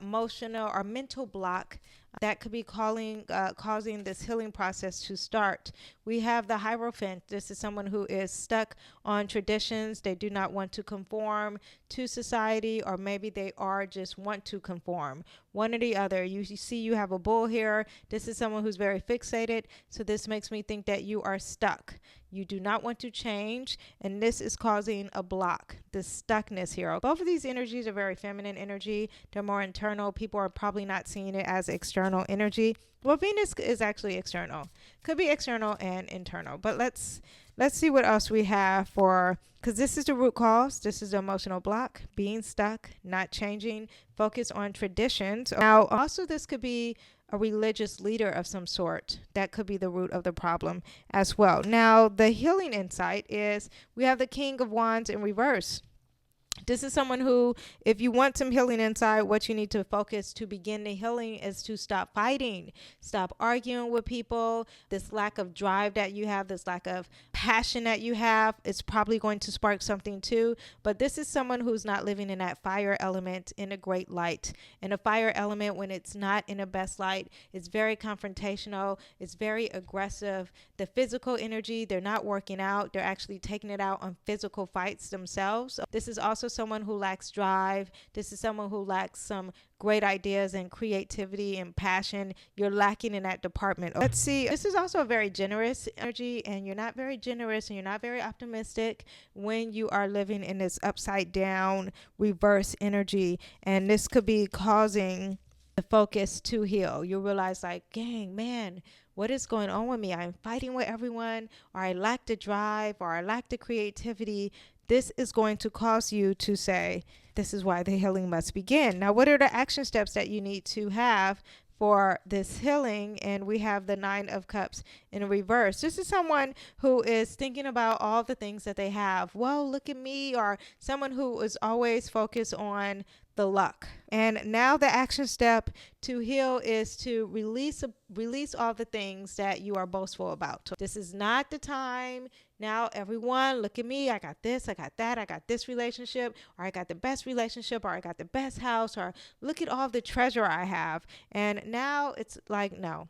mental block that could be causing this healing process to start. We have the Hierophant. This is someone who is stuck on traditions. They do not want to conform to society, or maybe they just want to conform. One or the other. You see you have a bull here. This is someone who's very fixated. So this makes me think that you are stuck. You do not want to change, and this is causing a block, this stuckness here. Both of these energies are very feminine energy. They're more internal. People are probably not seeing it as external energy. Well, Venus is actually external. Could be external and internal. But let's see what else we have for, because this is the root cause. This is the emotional block, being stuck, not changing, focus on traditions. Now, also this could be a religious leader of some sort. That could be the root of the problem as well. Now, the healing insight is we have the King of Wands in reverse. This is someone who, if you want some healing inside, what you need to focus to begin the healing is to stop fighting, stop arguing with people. This lack of drive that you have, this lack of passion that you have, is probably going to spark something too. But this is someone who's not living in that fire element in a great light. And a fire element, when it's not in a best light, it's very confrontational. It's very aggressive. The physical energy, they're not working out. They're actually taking it out on physical fights themselves. This is also someone who lacks drive. This is someone who lacks some great ideas and creativity and passion. You're lacking in that department. Let's see. This is also a very generous energy, and you're not very generous and you're not very optimistic when you are living in this upside down reverse energy. And this could be causing the focus to heal. You realize, like, dang, man, what is going on with me? I'm fighting with everyone, or I lack the drive, or I lack the creativity. This is going to cause you to say, this is why the healing must begin. Now, what are the action steps that you need to have for this healing? And we have the Nine of Cups in reverse. This is someone who is thinking about all the things that they have. Well, look at me. Or someone who is always focused on the luck. And now the action step to heal is to release all the things that you are boastful about. So this is not the time. Now, everyone, look at me. I got this, I got that, I got this relationship, or I got the best relationship, or I got the best house, or look at all the treasure I have. And now it's like, no.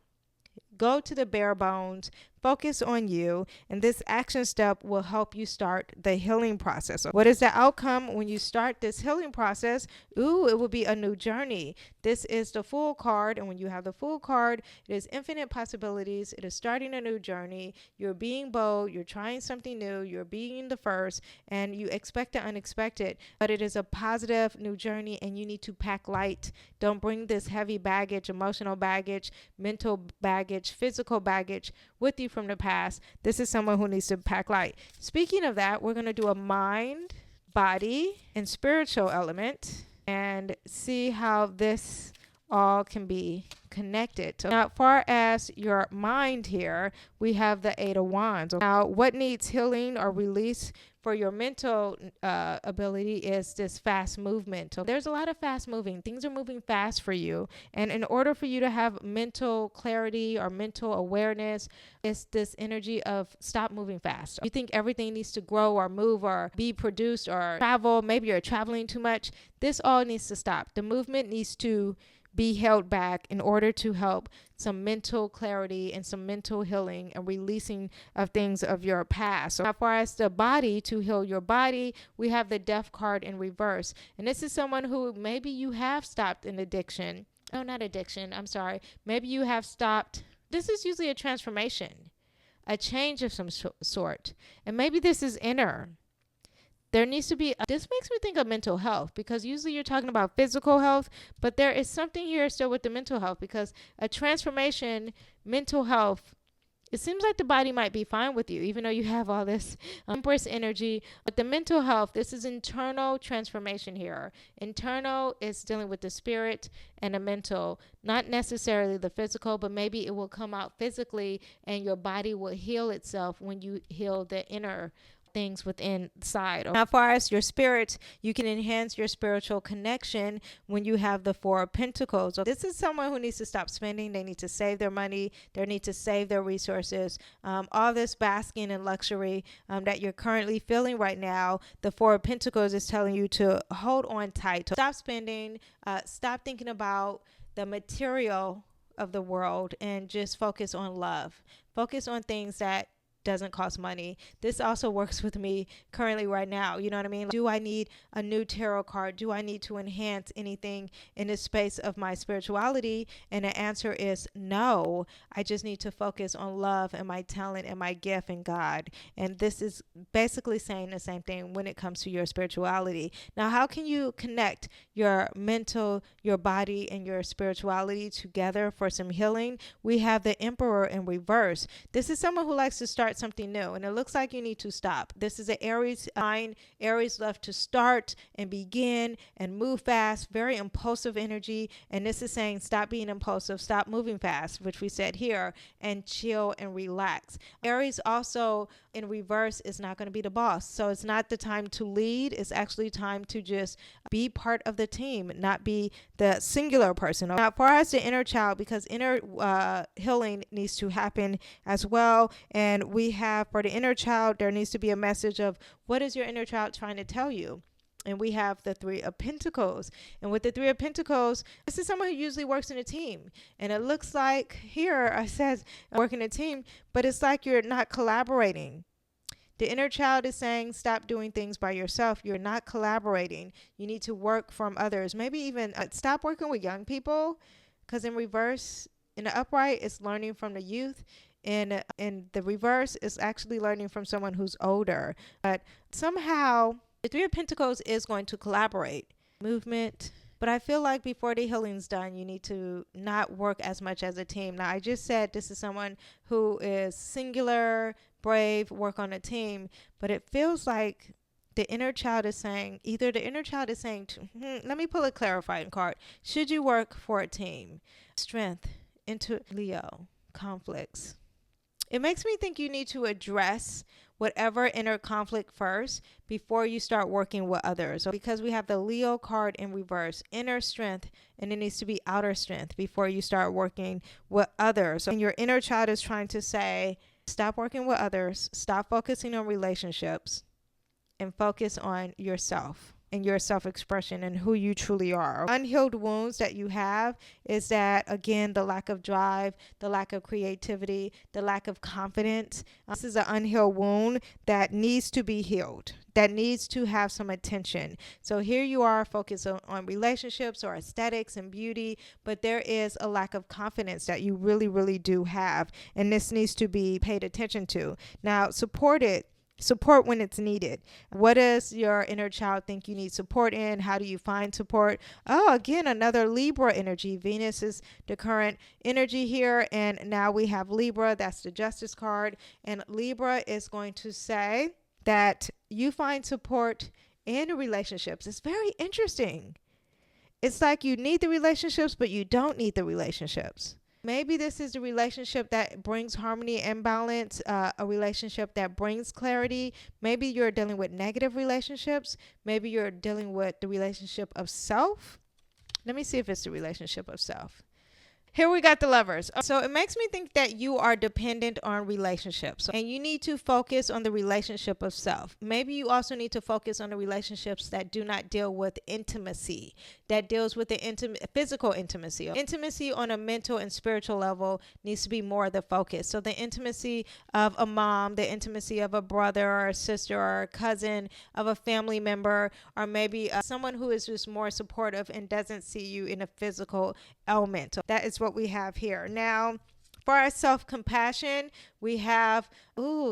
Go to the bare bones, focus on you, and this action step will help you start the healing process. So what is the outcome when you start this healing process? Ooh, it will be a new journey. This is the Fool card, and when you have the Fool card, it is infinite possibilities. It is starting a new journey. You're being bold. You're trying something new. You're being the first, and you expect the unexpected, but it is a positive new journey, and you need to pack light. Don't bring this heavy baggage, emotional baggage, mental baggage, physical baggage with you from the past. This is someone who needs to pack light. Speaking of that, we're going to do a mind, body, and spiritual element and see how this all can be connected. So now, as far as your mind here, we have the Eight of Wands. Now, what needs healing or release for your mental ability is this fast movement. So there's a lot of fast moving. Things are moving fast for you. And in order for you to have mental clarity or mental awareness, it's this energy of stop moving fast. You think everything needs to grow or move or be produced or travel. Maybe you're traveling too much. This all needs to stop. The movement needs to be held back in order to help some mental clarity and some mental healing and releasing of things of your past. So as far as the body, to heal your body, we have the Death card in reverse. And this is someone who maybe you have stopped an addiction. Oh, not addiction. I'm sorry. Maybe you have stopped. This is usually a transformation, a change of some sort. And maybe this is inner. There needs to be, this makes me think of mental health, because usually you're talking about physical health, but there is something here still with the mental health, because a transformation, mental health, it seems like the body might be fine with you, even though you have all this Empress energy. But the mental health, this is internal transformation here. Internal is dealing with the spirit and the mental, not necessarily the physical, but maybe it will come out physically and your body will heal itself when you heal the inner things within inside. Now, as far as your spirit, you can enhance your spiritual connection when you have the Four of Pentacles. So this is someone who needs to stop spending. They need to save their money. They need to save their resources. All this basking in luxury that you're currently feeling right now, the Four of Pentacles is telling you to hold on tight. Stop spending. Stop thinking about the material of the world and just focus on love. Focus on things that doesn't cost money. This also works with me currently right now. You know what I mean? Do I need a new tarot card? Do I need to enhance anything in the space of my spirituality? And the answer is no. I just need to focus on love and my talent and my gift and God. And this is basically saying the same thing when it comes to your spirituality. Now, how can you connect your mental, your body, and your spirituality together for some healing? We have the Emperor in reverse. This is someone who likes to start something new, and it looks like you need to stop. This is an Aries sign. Aries love to start and begin and move fast, very impulsive energy. And this is saying stop being impulsive, stop moving fast, which we said here, and chill and relax. Aries also in reverse is not going to be the boss. So it's not the time to lead. It's actually time to just be part of the team, not be the singular person. Now, as far as the inner child, because inner healing needs to happen as well. And we have for the inner child, there needs to be a message of what is your inner child trying to tell you? And we have the Three of Pentacles. And with the Three of Pentacles, this is someone who usually works in a team. And it looks like here it says work in a team, but it's like you're not collaborating. The inner child is saying stop doing things by yourself. You're not collaborating. You need to work from others. Maybe even stop working with young people, because in reverse, in the upright, it's learning from the youth. And in the reverse, it's actually learning from someone who's older. But somehow the Three of Pentacles is going to collaborate. Movement. But I feel like before the healing's done, you need to not work as much as a team. Now, I just said this is someone who is singular, brave, work on a team. But it feels like the inner child is saying, either the inner child is saying, let me pull a clarifying card. Should you work for a team? Strength into Leo, conflicts. It makes me think you need to address whatever inner conflict first before you start working with others. So because we have the Leo card in reverse, inner strength, and it needs to be outer strength before you start working with others. So your inner child is trying to say, stop working with others, stop focusing on relationships, and focus on yourself and your self-expression and who you truly are. Unhealed wounds that you have is that, again, the lack of drive, the lack of creativity, the lack of confidence. This is an unhealed wound that needs to be healed, that needs to have some attention. So here you are focused on relationships or aesthetics and beauty, but there is a lack of confidence that you really, really do have. And this needs to be paid attention to. Now, support when it's needed. What does your inner child think you need support in? How do you find support? Oh, again, another Libra energy. Venus is the current energy here. And now we have Libra. That's the Justice card. And Libra is going to say that you find support in relationships. It's very interesting. It's like you need the relationships, but you don't need the relationships. Maybe this is the relationship that brings harmony and balance, a relationship that brings clarity. Maybe you're dealing with negative relationships. Maybe you're dealing with the relationship of self. Let me see if it's the relationship of self. Here we got the Lovers. So it makes me think that you are dependent on relationships, and you need to focus on the relationship of self. Maybe you also need to focus on the relationships that do not deal with intimacy, that deals with the physical intimacy. Intimacy on a mental and spiritual level needs to be more the focus. So the intimacy of a mom, the intimacy of a brother or a sister or a cousin, of a family member, or maybe someone who is just more supportive and doesn't see you in a physical element. So that is what we have here. Now, for our self-compassion, we have,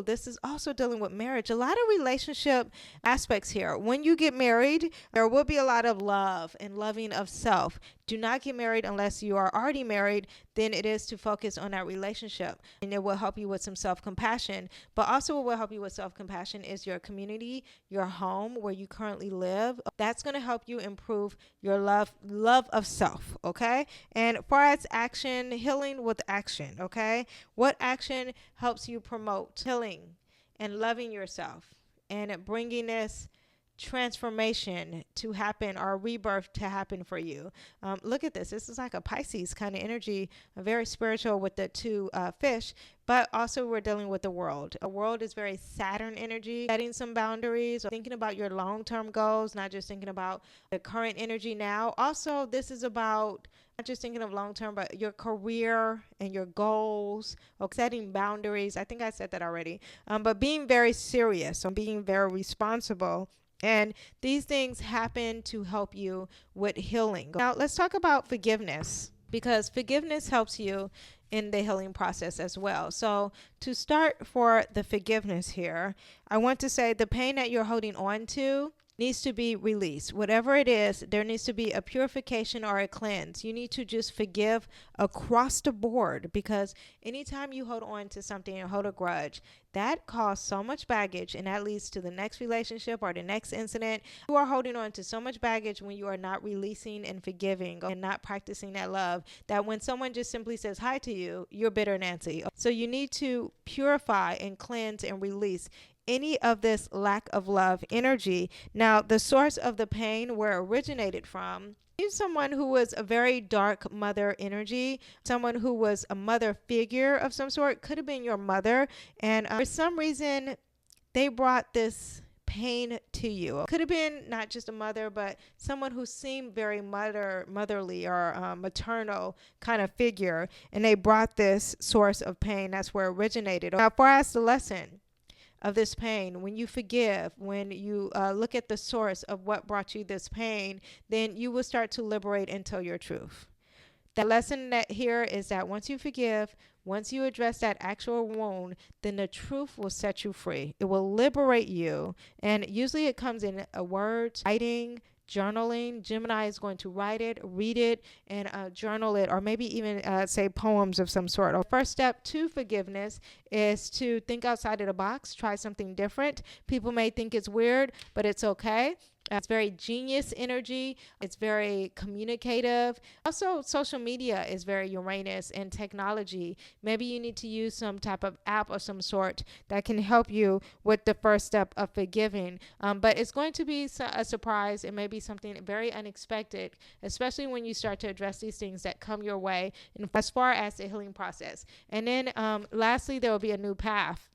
this is also dealing with marriage. A lot of relationship aspects here. When you get married, there will be a lot of love and loving of self. Do not get married unless you are already married. Then it is to focus on that relationship. And it will help you with some self-compassion. But also what will help you with self-compassion is your community, your home where you currently live. That's going to help you improve your love of self, okay? And for its action, healing with action, okay? What action helps you promote healing and loving yourself and bringing this transformation to happen or rebirth to happen for you? Look at this. This is like a Pisces kind of energy, very spiritual with the two fish, but also we're dealing with the world. A world is very Saturn energy, setting some boundaries, thinking about your long-term goals, not just thinking about the current energy now. Also, this is about not just thinking of long term, but your career and your goals, or setting boundaries. I think I said that already. But being very serious, being very responsible. And these things happen to help you with healing. Now, let's talk about forgiveness, because forgiveness helps you in the healing process as well. So, to start for the forgiveness here, I want to say the pain that you're holding on to needs to be released. Whatever it is, there needs to be a purification or a cleanse. You need to just forgive across the board, because anytime you hold on to something or hold a grudge, that causes so much baggage, and that leads to the next relationship or the next incident. You are holding on to so much baggage when you are not releasing and forgiving and not practicing that love, that when someone just simply says hi to you, you're bitter Nancy. So you need to purify and cleanse and release any of this lack of love energy. Now, the source of the pain, where it originated from, is someone who was a very dark mother energy, someone who was a mother figure of some sort. Could have been your mother, and for some reason they brought this pain to you. Could have been not just a mother, but someone who seemed very motherly or maternal kind of figure, and they brought this source of pain. That's where it originated. Now, for us, the lesson of this pain, when you forgive, when you look at the source of what brought you this pain, then you will start to liberate and tell your truth. The lesson that here is that once you forgive, once you address that actual wound, then the truth will set you free. It will liberate you. And usually it comes in a word, writing, journaling. Gemini is going to write it, read it, and journal it, or maybe even say poems of some sort. Our first step to forgiveness is to think outside of the box, try something different. People may think it's weird, but it's okay. It's very genius energy. It's very communicative. Also, social media is very Uranus, and technology. Maybe you need to use some type of app of some sort that can help you with the first step of forgiving. But it's going to be a surprise. It may be something very unexpected, especially when you start to address these things that come your way as far as the healing process. And then lastly, there will be a new path.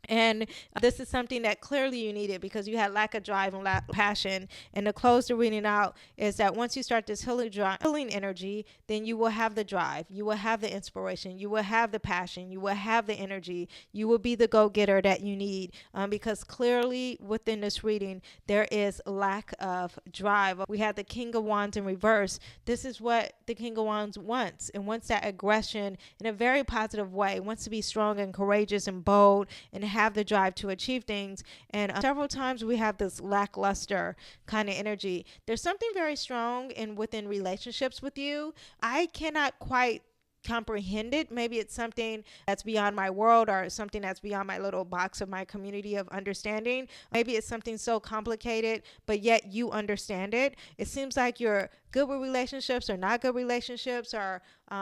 And this is something that clearly you needed, because you had lack of drive and lack of passion. And to close the reading out is that once you start this healing energy, then you will have the drive, you will have the inspiration, you will have the passion, you will have the energy, you will be the go-getter that you need, because clearly within this reading there is lack of drive. We have the King of Wands in reverse. This is what the King of Wands wants, and wants that aggression in a very positive way, wants to be strong and courageous and bold and have the drive to achieve things. And several times we have this lackluster kind of energy. There's something very strong in within relationships with you. I cannot quite comprehend it. Maybe it's something that's beyond my world, or something that's beyond my little box of my community of understanding. Maybe it's something so complicated, but yet you understand it. It seems like you're good with relationships or not good relationships, or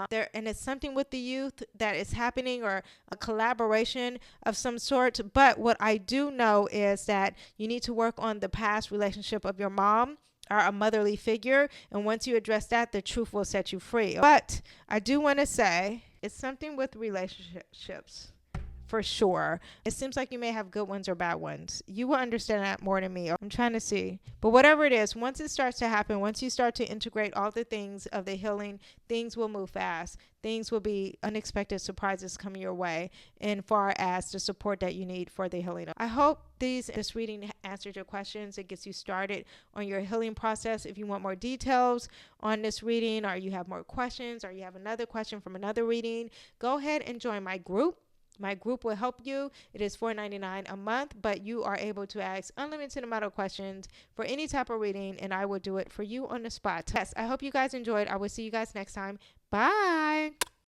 there, and it's something with the youth that is happening, or a collaboration of some sort. But what I do know is that you need to work on the past relationship of your mom, or a motherly figure, and once you address that, the truth will set you free. But I do want to say it's something with relationships. For sure. It seems like you may have good ones or bad ones. You will understand that more than me. I'm trying to see. But whatever it is, once it starts to happen, once you start to integrate all the things of the healing, things will move fast. Things will be unexpected surprises coming your way, in far as the support that you need for the healing. I hope this reading answered your questions. It gets you started on your healing process. If you want more details on this reading, or you have more questions, or you have another question from another reading, go ahead and join my group. My group will help you. It is $4.99 a month, but you are able to ask unlimited amount of questions for any type of reading, and I will do it for you on the spot. Yes, I hope you guys enjoyed. I will see you guys next time. Bye.